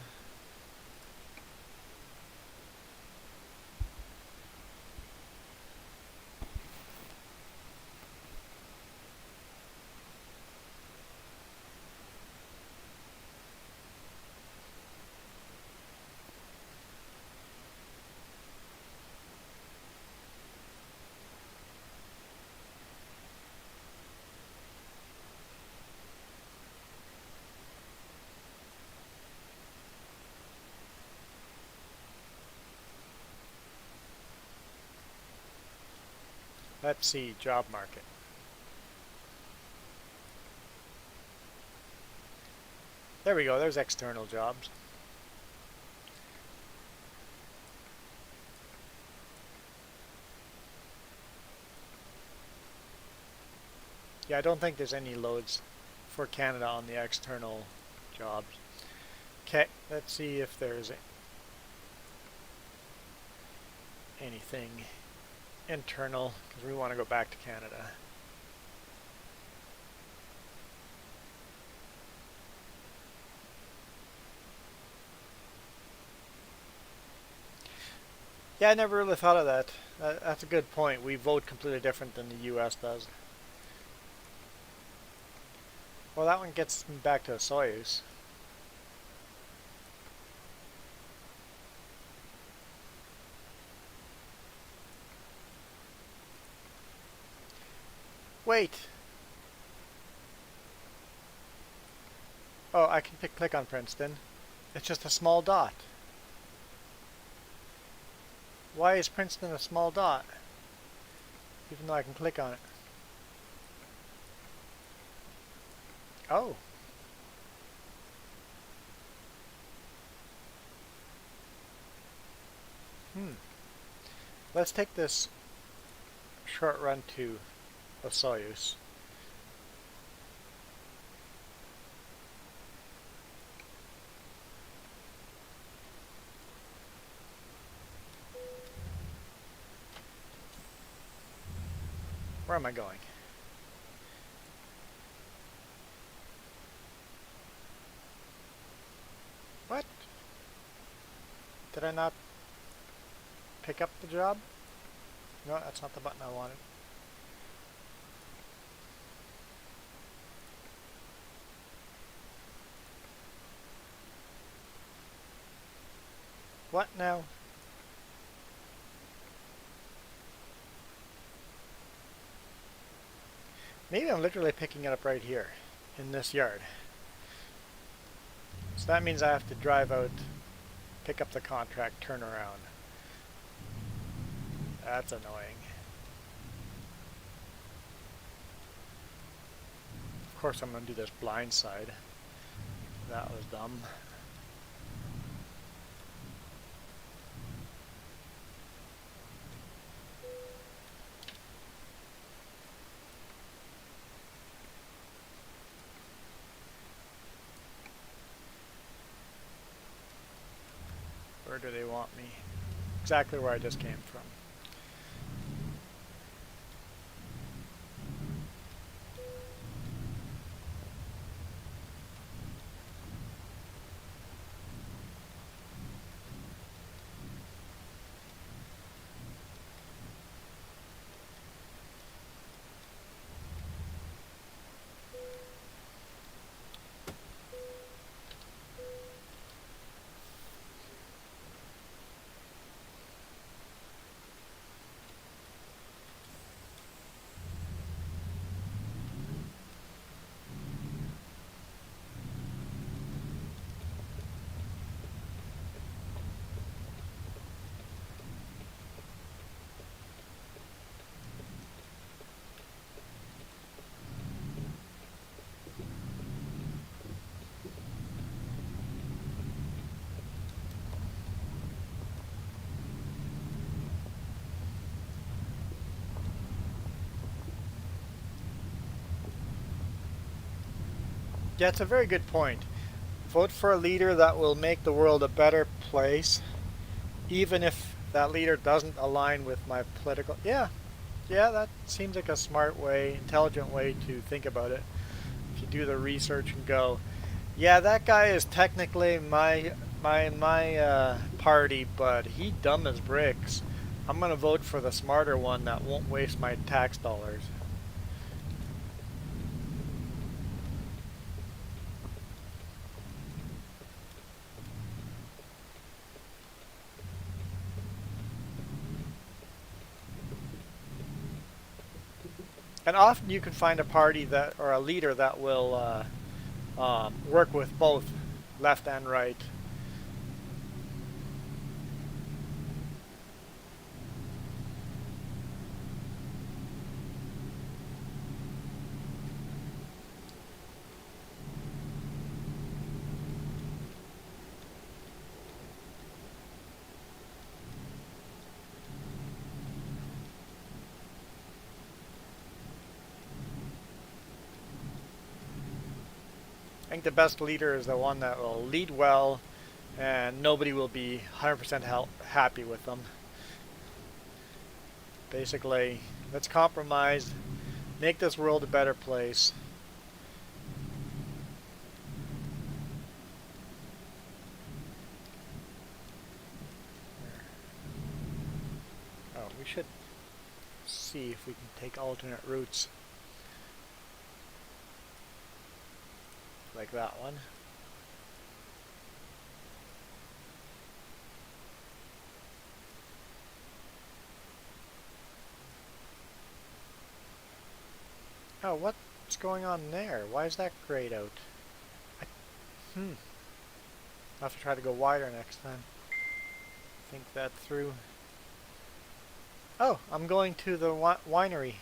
Let's see, job market. There we go, there's external jobs. Yeah, I don't think there's any loads for Canada on the external jobs. Okay, let's see if there's anything internal, because we want to go back to Canada. Yeah, I never really thought of that. That's a good point. We vote completely different than the US does. Well, that one gets me back to Soyuz. Wait! Oh, I can click on Princeton. It's just a small dot. Why is Princeton a small dot? Even though I can click on it. Oh. Let's take this short run to Soyuz. Where am I going? What? Did I not pick up the job? No, that's not the button I wanted. What now? Maybe I'm literally picking it up right here in this yard. So that means I have to drive out, pick up the contract, turn around. That's annoying. Of course I'm going to do this blind side. That was dumb. Where do they want me? Exactly where I just came from. Yeah, it's a very good point. Vote for a leader that will make the world a better place, even if that leader doesn't align with my political... Yeah, that seems like a smart way, intelligent way to think about it. If you do the research and go, yeah, that guy is technically my party, but he dumb as bricks. I'm gonna vote for the smarter one that won't waste my tax dollars. And often you can find a party that, or a leader that will work with both left and right. I think the best leader is the one that will lead well and nobody will be 100% happy with them. Basically, let's compromise, make this world a better place. Oh, we should see if we can take alternate routes. Like that one. Oh, what's going on there? Why is that grayed out? I'll have to try to go wider next time. Think that through. Oh, I'm going to the winery.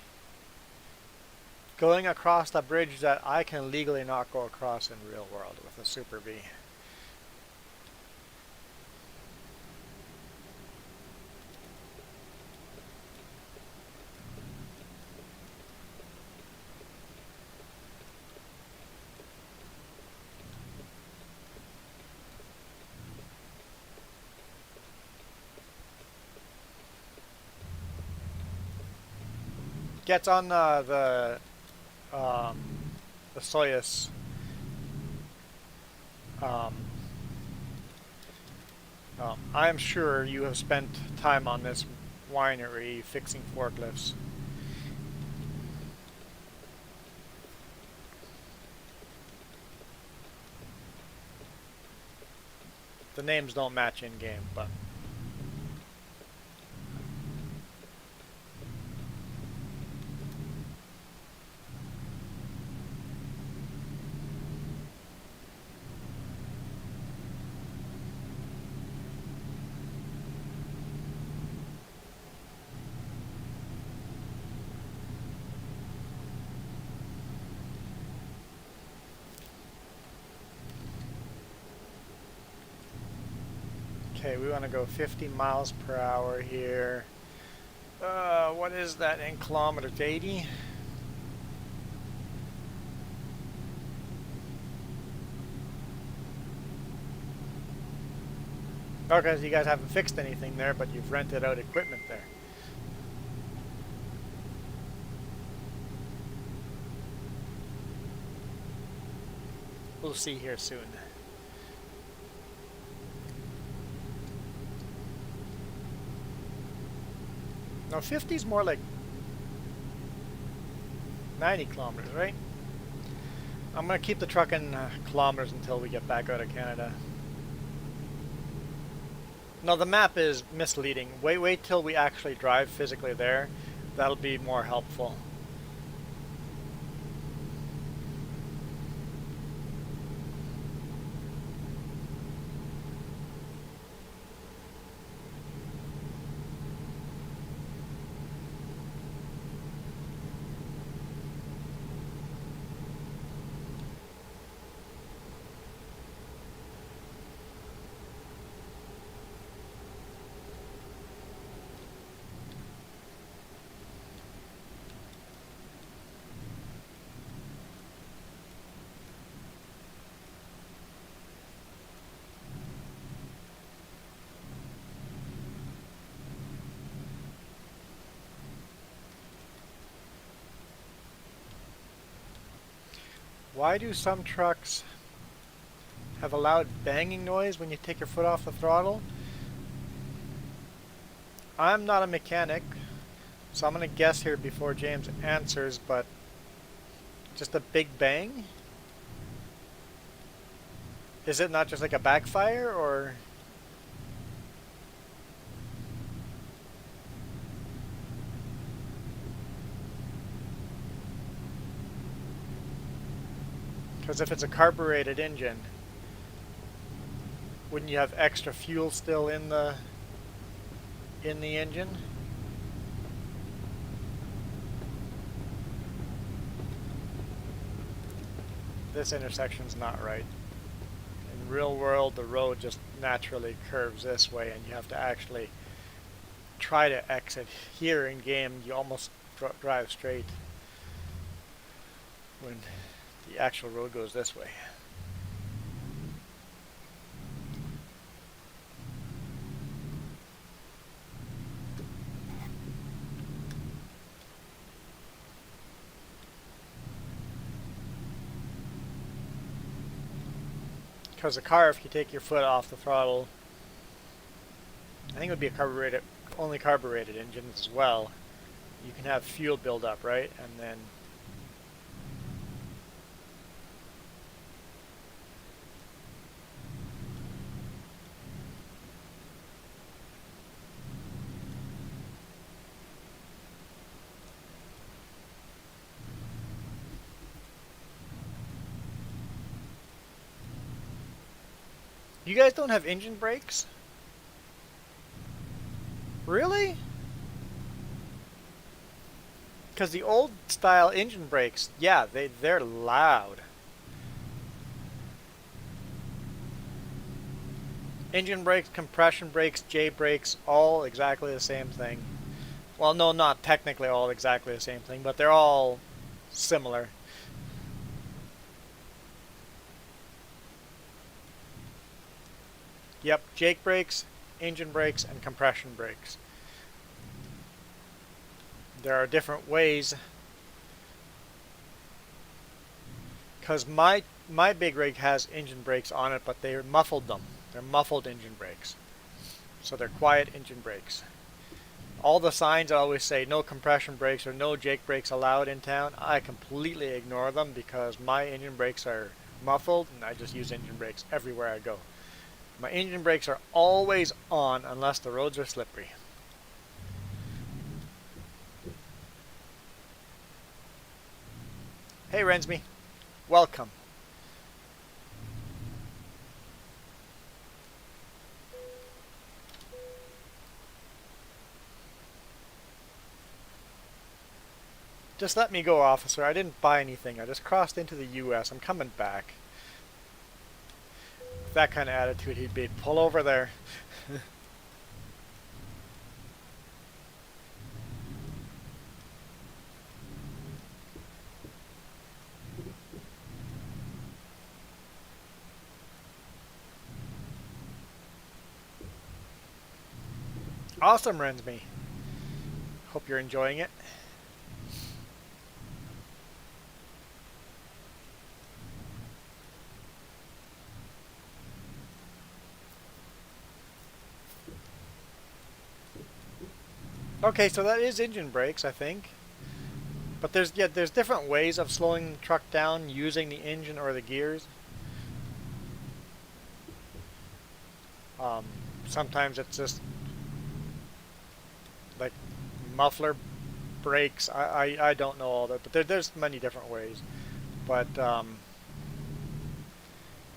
Going across the bridge that I can legally not go across in real world with a Super V. Gets on the Soyuz I'm sure you have spent time on this winery fixing forklifts. The names don't match in game, but okay, we want to go 50 miles per hour here. What is that in kilometers? 80? Okay, so you guys haven't fixed anything there, but you've rented out equipment there. We'll see here soon. No, 50 is more like 90 kilometers, right? I'm going to keep the truck in kilometers until we get back out of Canada. No, the map is misleading. Wait till we actually drive physically there. That'll be more helpful. Why do some trucks have a loud banging noise when you take your foot off the throttle? I'm not a mechanic, so I'm going to guess here before James answers, but just a big bang? Is it not just like a backfire, or? Because if it's a carbureted engine, wouldn't you have extra fuel still in the engine? This intersection's not right. In real world, the road just naturally curves this way, and you have to actually try to exit. Here in game, you almost drive straight when the actual road goes this way. Because the car, if you take your foot off the throttle, I think it would be a carbureted, only carbureted engines as well. You can have fuel buildup, right? And then you guys don't have engine brakes? Really? Because the old style engine brakes, yeah, they're loud. Engine brakes, compression brakes, J brakes, all exactly the same thing. Well, no, not technically all exactly the same thing, but they're all similar. Yep, Jake brakes, engine brakes, and compression brakes. There are different ways. Because my big rig has engine brakes on it, but they muffled them. They're muffled engine brakes. So they're quiet engine brakes. All the signs always say no compression brakes or no Jake brakes allowed in town. I completely ignore them because my engine brakes are muffled and I just use engine brakes everywhere I go. My engine brakes are always on unless the roads are slippery. Hey Rensby, welcome. Just let me go, officer. I didn't buy anything. I just crossed into the US. I'm coming back. With that kind of attitude, he'd be pull over there. Awesome, Rensby. Hope you're enjoying it. Okay, so that is engine brakes, I think. But there's different ways of slowing the truck down using the engine or the gears. Sometimes it's just like muffler brakes. I don't know all that, but there's many different ways. But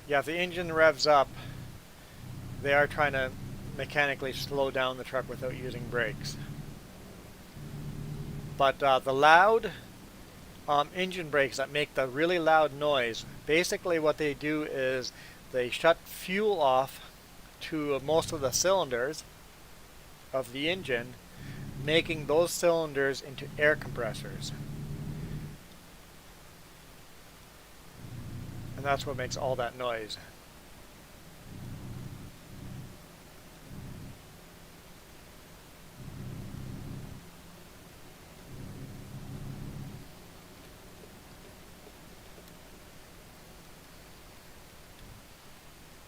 yeah, if the engine revs up, they are trying to mechanically slow down the truck without using brakes. But the loud engine brakes that make the really loud noise, basically what they do is they shut fuel off to most of the cylinders of the engine, making those cylinders into air compressors. And that's what makes all that noise.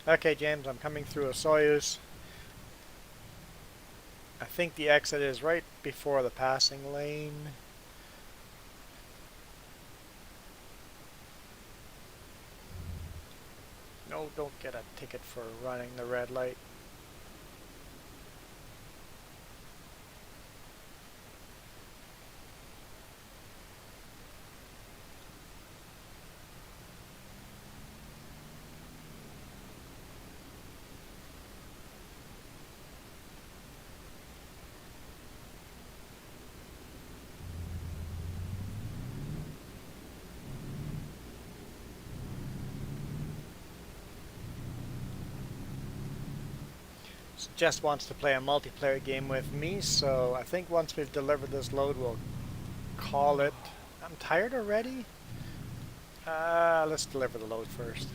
Okay, James, I'm coming through a Soyuz. I think the exit is right before the passing lane. No, don't get a ticket for running the red light. Jess wants to play a multiplayer game with me, so I think once we've delivered this load, we'll call it. I'm tired already? Let's deliver the load first.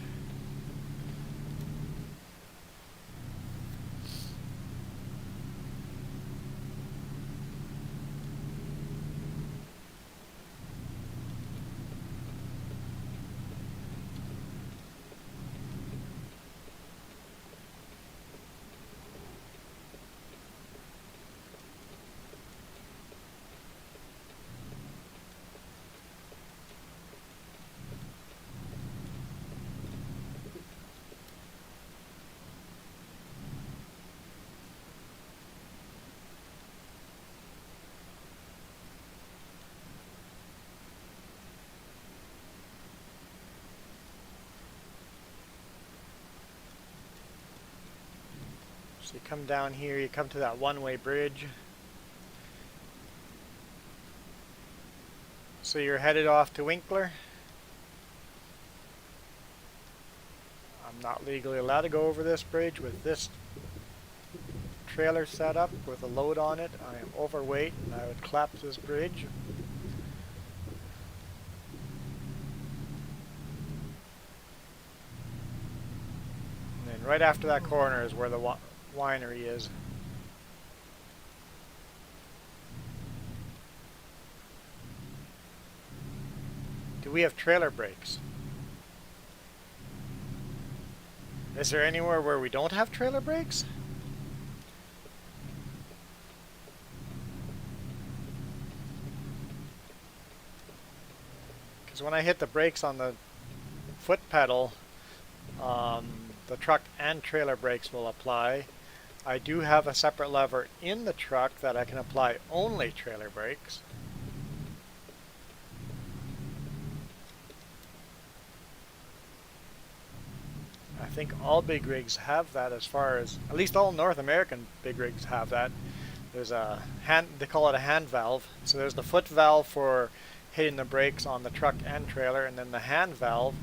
So you come down here, you come to that one-way bridge. So you're headed off to Winkler. I'm not legally allowed to go over this bridge with this trailer set up with a load on it. I am overweight and I would collapse this bridge. And then right after that corner is where the winery is. Do we have trailer brakes? Is there anywhere where we don't have trailer brakes? Because when I hit the brakes on the foot pedal, the truck and trailer brakes will apply. I do have a separate lever in the truck that I can apply only trailer brakes. I think all big rigs have that, as far as, at least all North American big rigs have that. There's a hand, they call it a hand valve. So there's the foot valve for hitting the brakes on the truck and trailer, and then the hand valve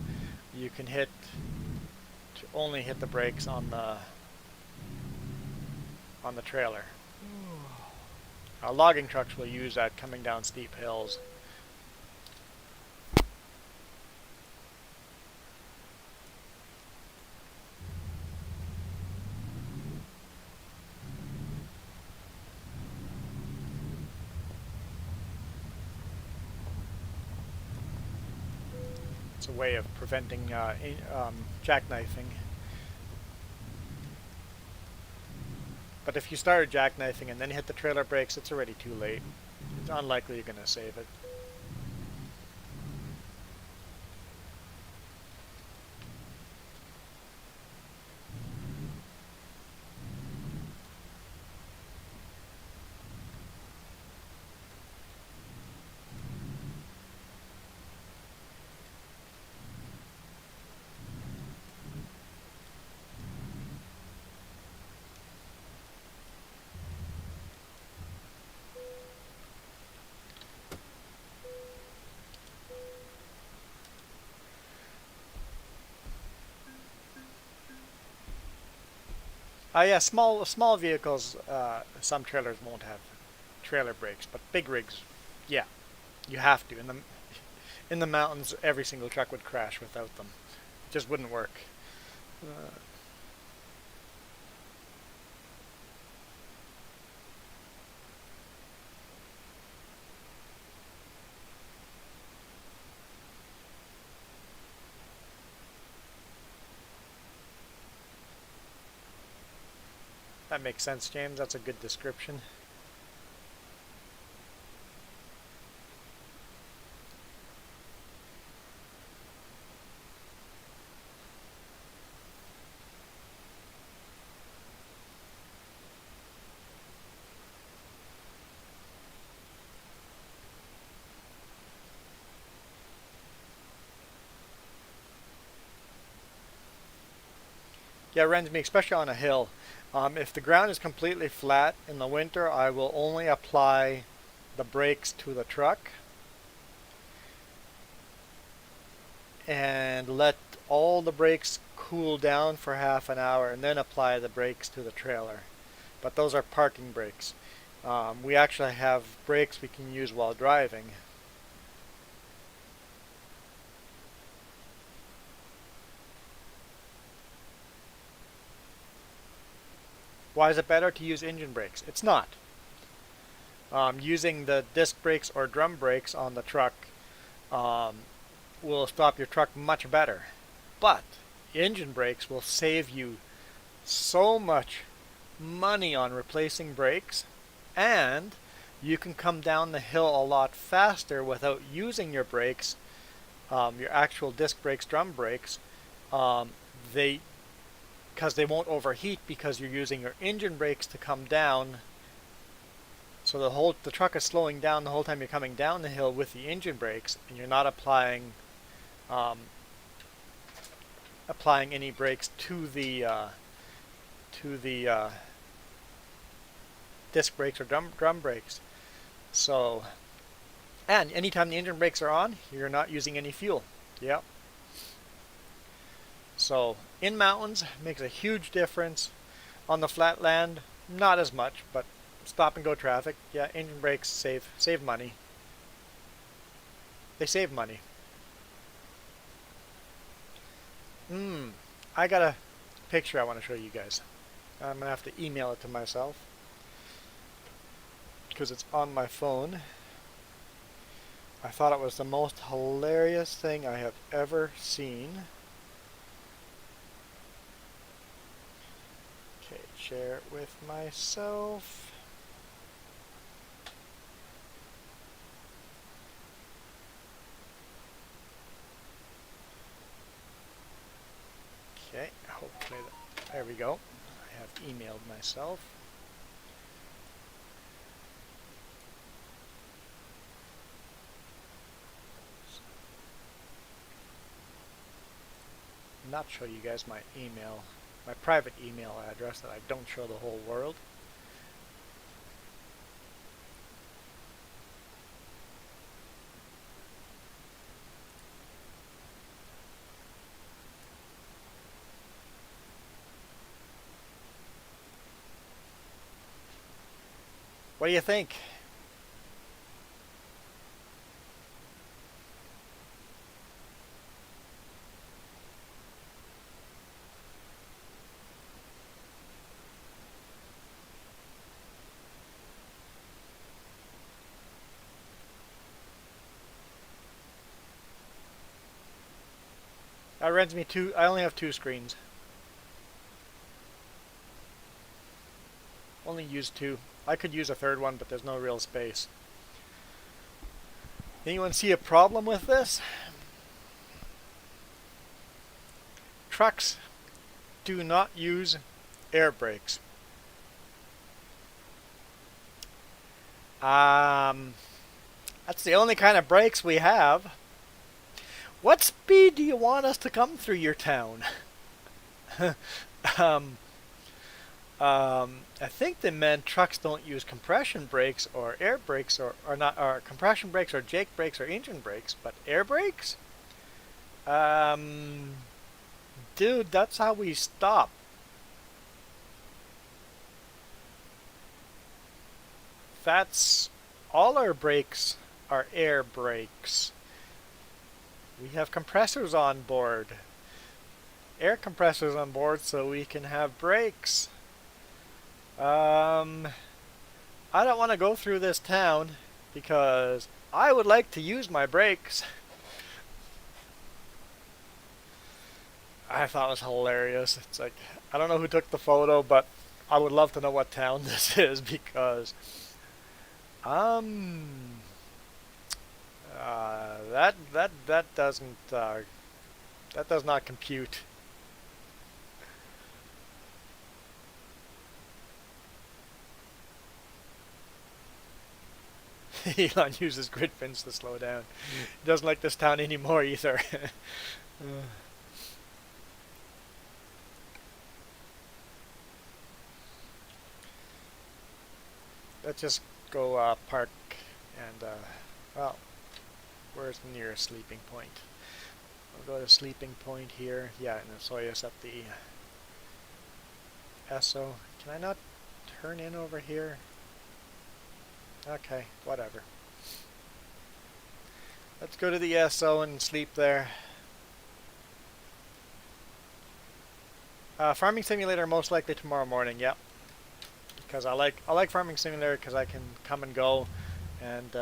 you can hit to only hit the brakes on the trailer. Logging trucks will use that coming down steep hills. It's a way of preventing jackknifing. But if you started jackknifing and then hit the trailer brakes, it's already too late. It's unlikely you're going to save it. Yeah, small vehicles, some trailers won't have trailer brakes, but big rigs, yeah, you have to. In the mountains, every single truck would crash without them. It just wouldn't work. That makes sense, James. That's a good description. Yeah, it rends me, especially on a hill. If the ground is completely flat in the winter, I will only apply the brakes to the truck and let all the brakes cool down for half an hour and then apply the brakes to the trailer. But those are parking brakes. We actually have brakes we can use while driving. Why is it better to use engine brakes? It's not. Using the disc brakes or drum brakes on the truck will stop your truck much better. But engine brakes will save you so much money on replacing brakes, and you can come down the hill a lot faster without using your brakes, your actual disc brakes, drum brakes. Because they won't overheat because you're using your engine brakes to come down. So the truck is slowing down the whole time you're coming down the hill with the engine brakes, and you're not applying any brakes to the disc brakes or drum brakes. So, and anytime the engine brakes are on, you're not using any fuel. Yep. So in mountains makes a huge difference. On the flat land, not as much, but stop and go traffic, yeah, engine brakes save money. They save money. I got a picture I want to show you guys. I'm gonna have to email it to myself because it's on my phone. I thought it was the most hilarious thing I have ever seen. Okay, share it with myself. Okay, hopefully there we go. I have emailed myself. Not show you guys my email, my private email address that I don't show the whole world. What do you think? That rents me two. I only have 2 screens. Only use 2. I could use a 3rd one, but there's no real space. Anyone see a problem with this? Trucks do not use air brakes. That's the only kind of brakes we have. What speed do you want us to come through your town? I think they meant trucks don't use compression brakes or air brakes or not, or compression brakes or Jake brakes or engine brakes, but air brakes? Dude, that's how we stop. That's all our brakes are air brakes. We have compressors on board. Air compressors on board so we can have brakes. I don't want to go through this town because I would like to use my brakes. I thought it was hilarious. It's like, I don't know who took the photo, but I would love to know what town this is because that doesn't that does not compute. Elon uses grid fins to slow down. He doesn't like this town anymore either. Let's just go park and well, where's the nearest sleeping point? We'll go to sleeping point here. Yeah, and so yes, at the Esso. Can I not turn in over here? Okay, whatever. Let's go to the Esso and sleep there. Farming Simulator most likely tomorrow morning. Yep. Because I like Farming Simulator because I can come and go and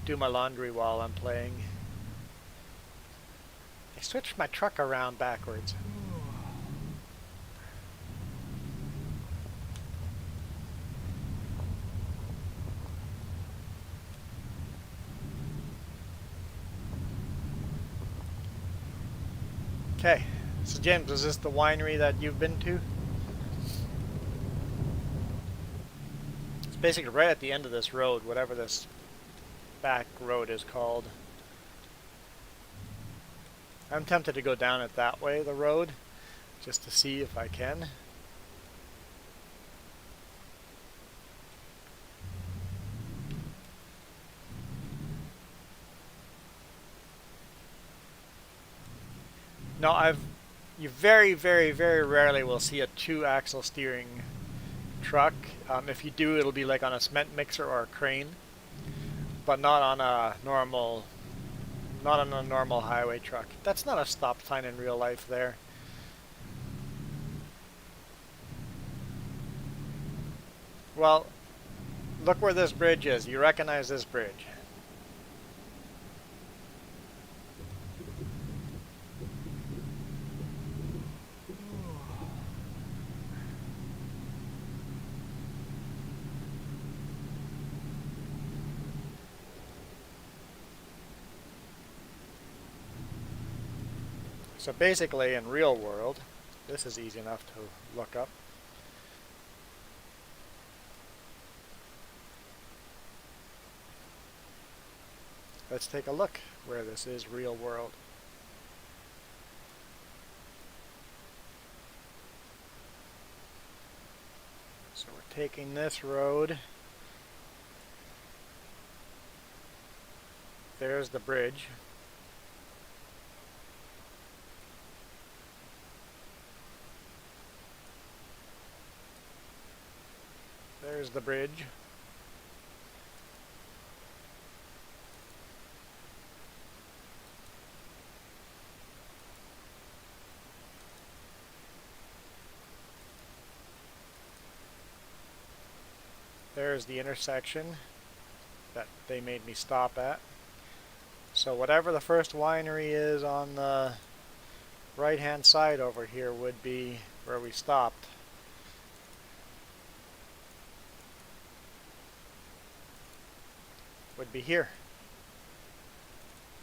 do my laundry while I'm playing. I switched my truck around backwards. Okay, so James, is this the winery that you've been to? It's basically right at the end of this road, whatever this back road is called. I'm tempted to go down it that way, the road, just to see if I can. No, you very, very, very rarely will see a two-axle steering truck. If you do, it'll be like on a cement mixer or a crane, but not on a normal highway truck. That's not a stop sign in real life there. Well, look where this bridge is. You recognize this bridge. So basically, in real world, this is easy enough to look up. Let's take a look where this is real world. So we're taking this road. There's the bridge. There's the bridge. There's the intersection that they made me stop at. So whatever the first winery is on the right-hand side over here would be where we stopped. Would be here.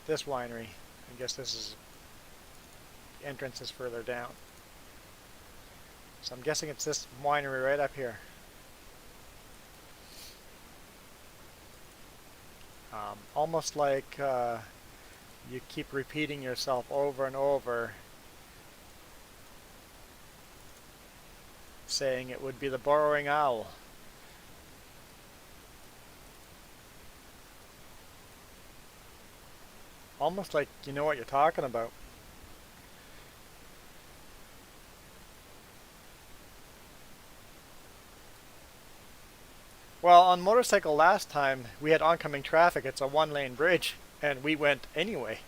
This winery. I guess this is, the entrance is further down. So I'm guessing it's this winery right up here. Almost like you keep repeating yourself over and over, saying it would be the burrowing owl. Almost like you know what you're talking about. Well, on motorcycle last time, we had oncoming traffic. It's a one-lane bridge, and we went anyway.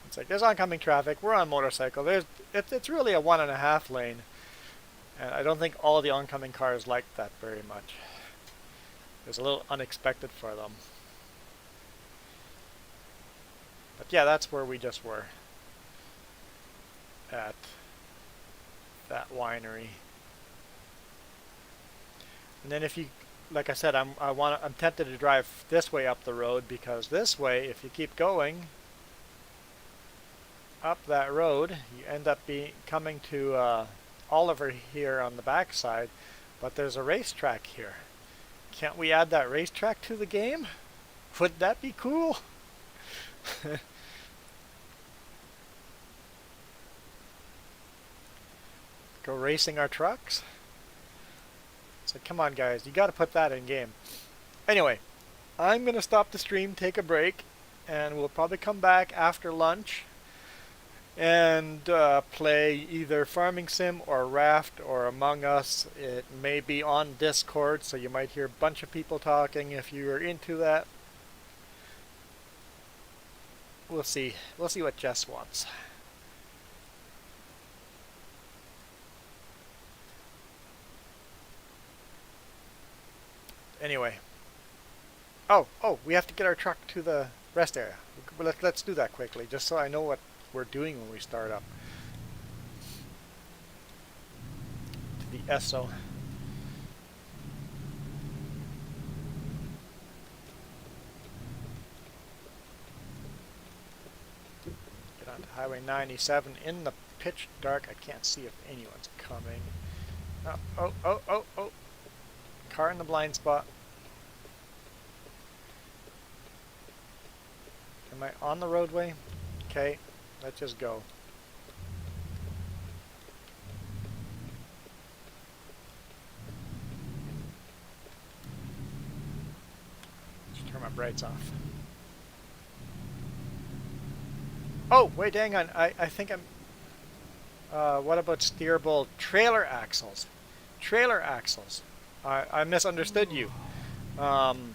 It's like, there's oncoming traffic, we're on motorcycle. It's really a 1.5 lane. And I don't think all of the oncoming cars liked that very much. It was a little unexpected for them. But yeah, that's where we just were. At that winery. And then if you, like I said, I'm tempted to drive this way up the road, because this way, if you keep going up that road, you end up coming to Oliver here on the back side, but there's a racetrack here. Can't we add that racetrack to the game? Would that be cool? Go racing our trucks? So come on guys, you gotta put that in game. Anyway, I'm gonna stop the stream, take a break, and we'll probably come back after lunch and play either Farming Sim or Raft or Among Us. It may be on Discord, so you might hear a bunch of people talking if you're into that. We'll see. We'll see what Jess wants. Anyway. Oh, we have to get our truck to the rest area. Let's do that quickly, just so I know what we're doing when we start up. To the ESO. Get onto Highway 97 in the pitch dark. I can't see if anyone's coming. Oh. Car in the blind spot. Am I on the roadway? Okay, let's just go. Just turn my brights off. Oh, wait, hang on. I think What about steerable trailer axles? Trailer axles. I misunderstood you. Um,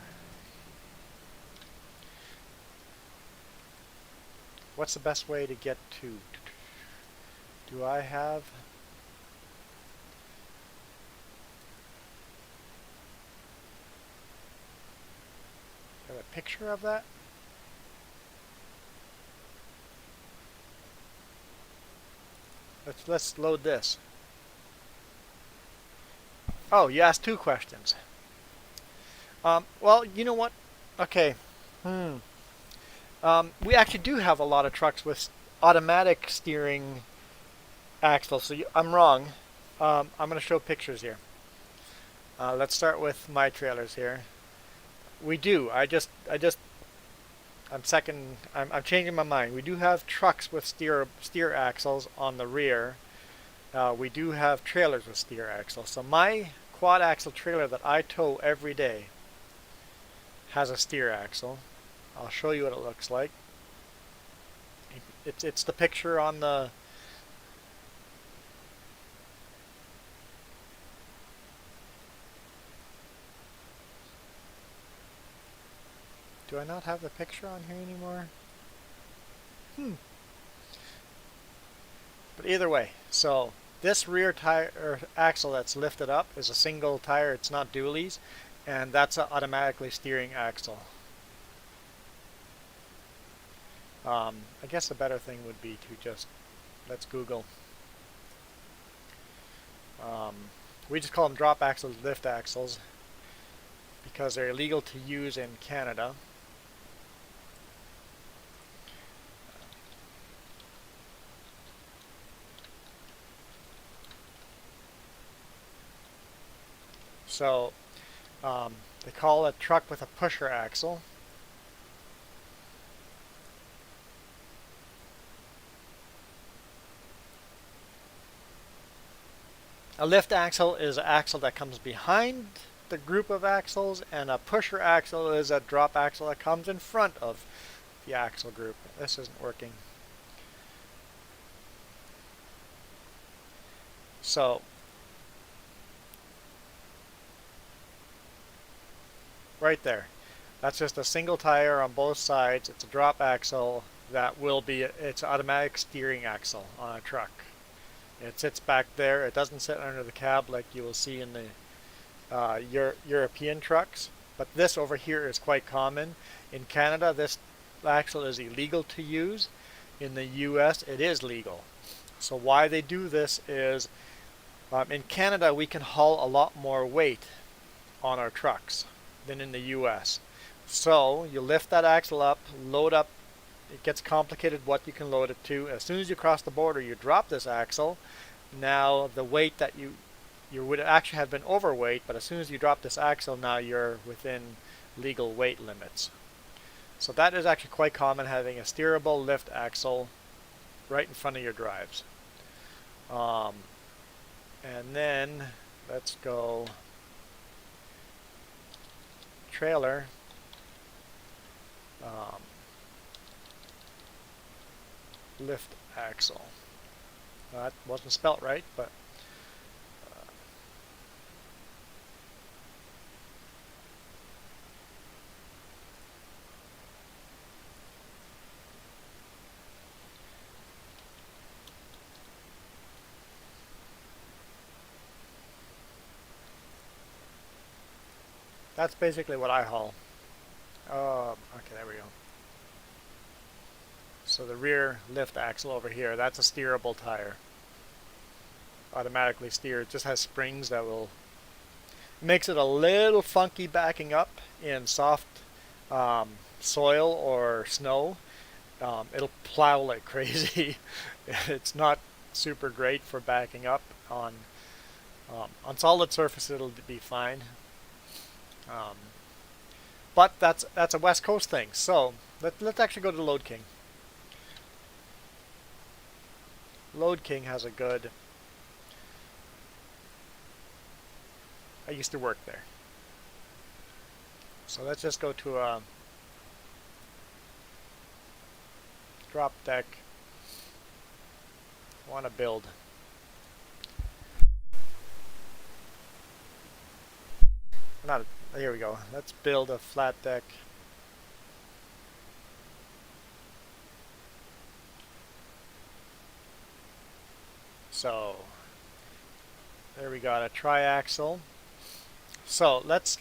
what's the best way to get to? Do I have a picture of that? Let's load this. Oh, you asked two questions. Well, you know what? Okay. Hmm. We actually do have a lot of trucks with automatic steering axles. So I'm wrong. I'm going to show pictures here. Let's start with my trailers here. We do. I'm changing my mind. We do have trucks with steer axles on the rear. We do have trailers with steer axles. So my quad axle trailer that I tow every day has a steer axle. I'll show you what it looks like. It's the picture on the. Do I not have the picture on here anymore? But either way, so this rear tire or axle that's lifted up is a single tire. It's not dualies, and that's an automatically steering axle. I guess the better thing would be to just let's Google. We just call them drop axles, lift axles, because they're illegal to use in Canada. So they call a truck with a pusher axle. A lift axle is an axle that comes behind the group of axles, and a pusher axle is a drop axle that comes in front of the axle group. This isn't working. So right there, that's just a single tire on both sides. It's a drop axle that will be, it's an automatic steering axle on a truck. It sits back there. It doesn't sit under the cab like you will see in the European trucks. But this over here is quite common. In Canada, this axle is illegal to use. In the US, it is legal. So why they do this is in Canada, we can haul a lot more weight on our trucks than in the US. So you lift that axle up, load up. It gets complicated what you can load it to. As soon as you cross the border, you drop this axle. Now the weight that you would actually have been overweight, but as soon as you drop this axle, now you're within legal weight limits. So that is actually quite common, having a steerable lift axle right in front of your drives. And then let's go trailer. Lift axle. That wasn't spelt right, but that's basically what I haul. Okay, there we go. So the rear lift axle over here, that's a steerable tire. Automatically steered. It just has springs that will makes it a little funky backing up in soft soil or snow. It'll plow like crazy. It's not super great for backing up on solid surface. It'll be fine. But that's a West Coast thing. So let's actually go to Load King. Load King has a good. I used to work there. So let's just go to a drop deck. I want to build. not, here we go. Let's build a flat deck. So, there we got a triaxle. So let's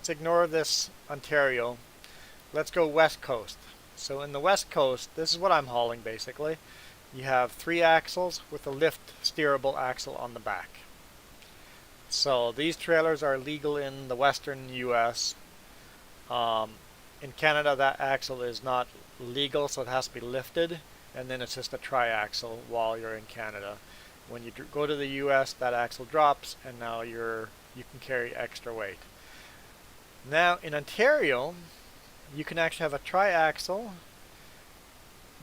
ignore this Ontario. Let's go West Coast. So in the West Coast, this is what I'm hauling basically. You have 3 axles with a lift steerable axle on the back. So these trailers are legal in the western US. In Canada, that axle is not legal, so it has to be lifted, and then it's just a triaxle while you're in Canada. When you go to the US, that axle drops, and now you can carry extra weight. Now in Ontario, you can actually have a triaxle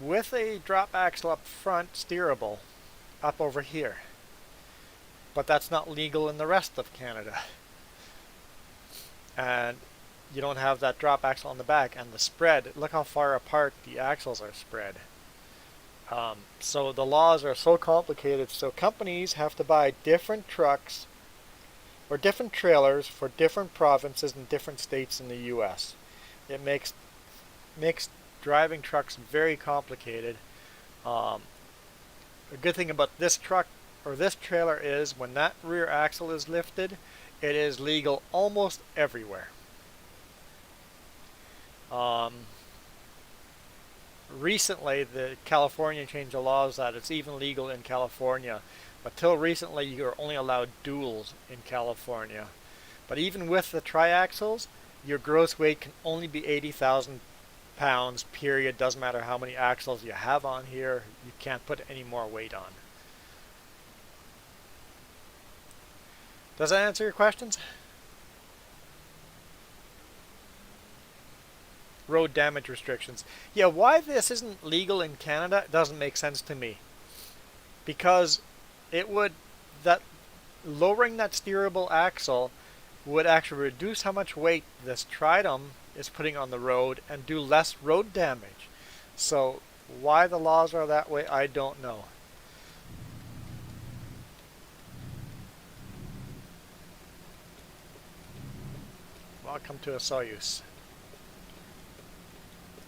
with a drop axle up front, steerable, up over here. But that's not legal in the rest of Canada. And you don't have that drop axle on the back, and the spread, look how far apart the axles are spread. So the laws are so complicated, so companies have to buy different trucks or different trailers for different provinces and different states in the US. It makes driving trucks very complicated. A good thing about this truck or this trailer is when that rear axle is lifted, it is legal almost everywhere. Recently, California changed the laws that it's even legal in California. But till recently, you were only allowed duals in California. But even with the triaxles, your gross weight can only be 80,000 pounds, period. Doesn't matter how many axles you have on here. You can't put any more weight on. Does that answer your questions? Road damage restrictions. Yeah, why this isn't legal in Canada doesn't make sense to me. Because lowering that steerable axle would actually reduce how much weight this Tridom is putting on the road and do less road damage. So why the laws are that way, I don't know. Welcome to a Soyuz.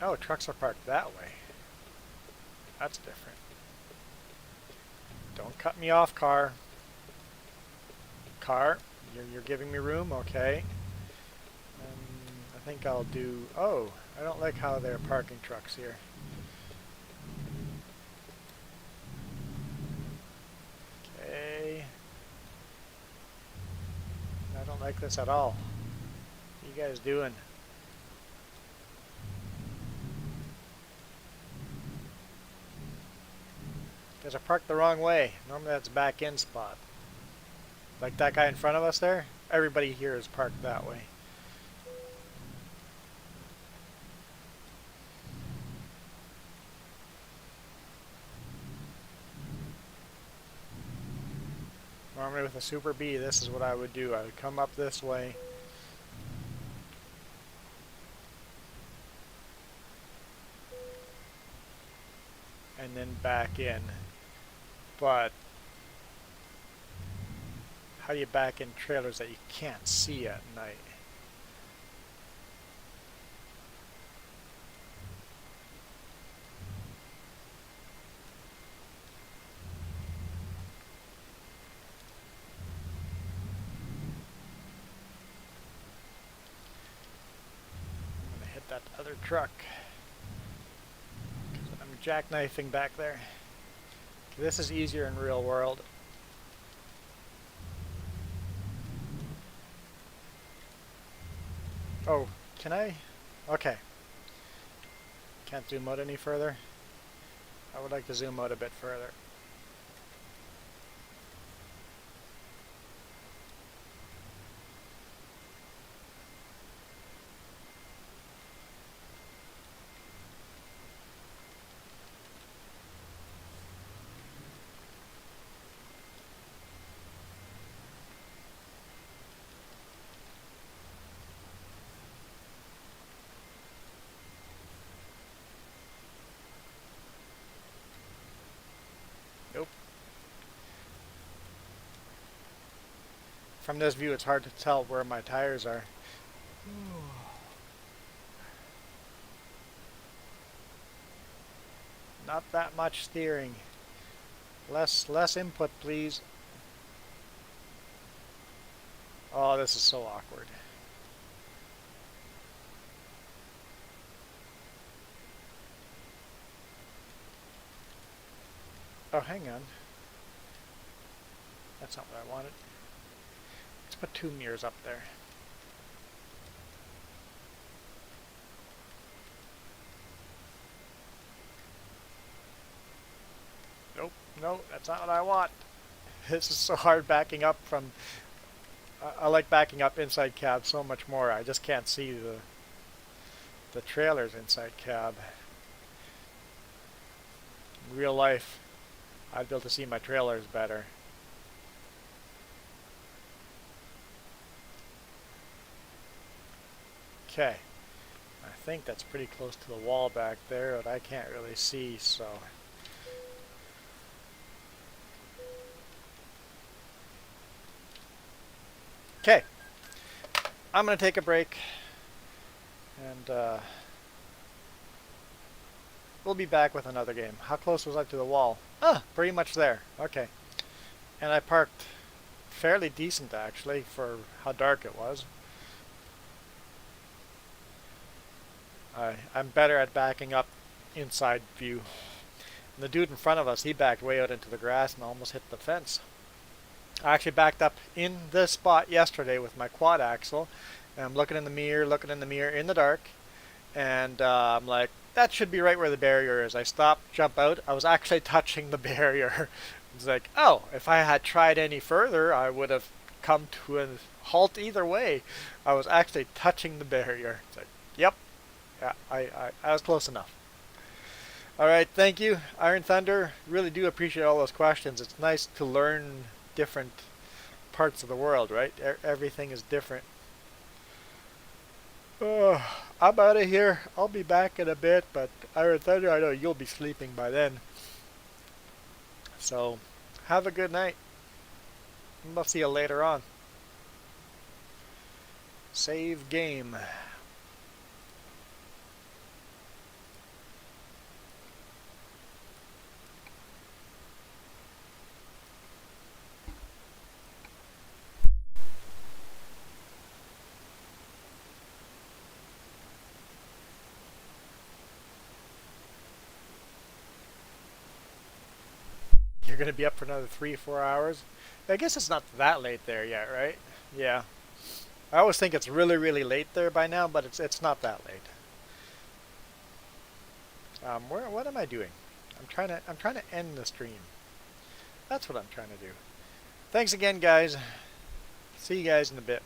Oh, trucks are parked that way. That's different. Don't cut me off, car. Car, you're giving me room? Okay. I think I'll do... Oh, I don't like how they're parking trucks here. Okay. I don't like this at all. What are you guys doing? You guys are parked the wrong way. Normally that's back in spot. Like that guy in front of us there? Everybody here is parked that way. Normally with a Super B, this is what I would do. I would come up this way. And then back in. But how do you back in trailers that you can't see at night? I'm gonna hit that other truck. I'm jackknifing back there. This is easier in real world. Oh, can I? Okay. Can't zoom out any further. I would like to zoom out a bit further. From this view, it's hard to tell where my tires are. Not that much steering. Less input, please. Oh, this is so awkward. Oh, hang on. That's not what I wanted. Let's put 2 mirrors up there. Nope, no, that's not what I want. This is so hard backing up from... I like backing up inside cab so much more. I just can't see the trailers inside cab. In real life, I'd be able to see my trailers better. Okay, I think that's pretty close to the wall back there, but I can't really see, so... Okay, I'm going to take a break, and we'll be back with another game. How close was I to the wall? Ah, pretty much there. Okay. And I parked fairly decent, actually, for how dark it was. I'm better at backing up inside view. And the dude in front of us, he backed way out into the grass and almost hit the fence. I actually backed up in this spot yesterday with my quad axle. And I'm looking in the mirror in the dark. And I'm like, that should be right where the barrier is. I stopped, jump out. I was actually touching the barrier. It's like, oh, if I had tried any further, I would have come to a halt either way. I was actually touching the barrier. It's like, yep. Yeah, I was close enough. All right, thank you, Iron Thunder. Really do appreciate all those questions. It's nice to learn different parts of the world, right? Everything is different. I'm out of here. I'll be back in a bit, but Iron Thunder, I know you'll be sleeping by then. So, have a good night. I'll see you later on. Save game. You're going to be up for another 3 or 4 hours? I guess it's not that late there yet, right? Yeah. I always think it's really, really late there by now, but it's not that late. What am I doing? I'm trying to end the stream. That's what I'm trying to do. Thanks again, guys. See you guys in a bit.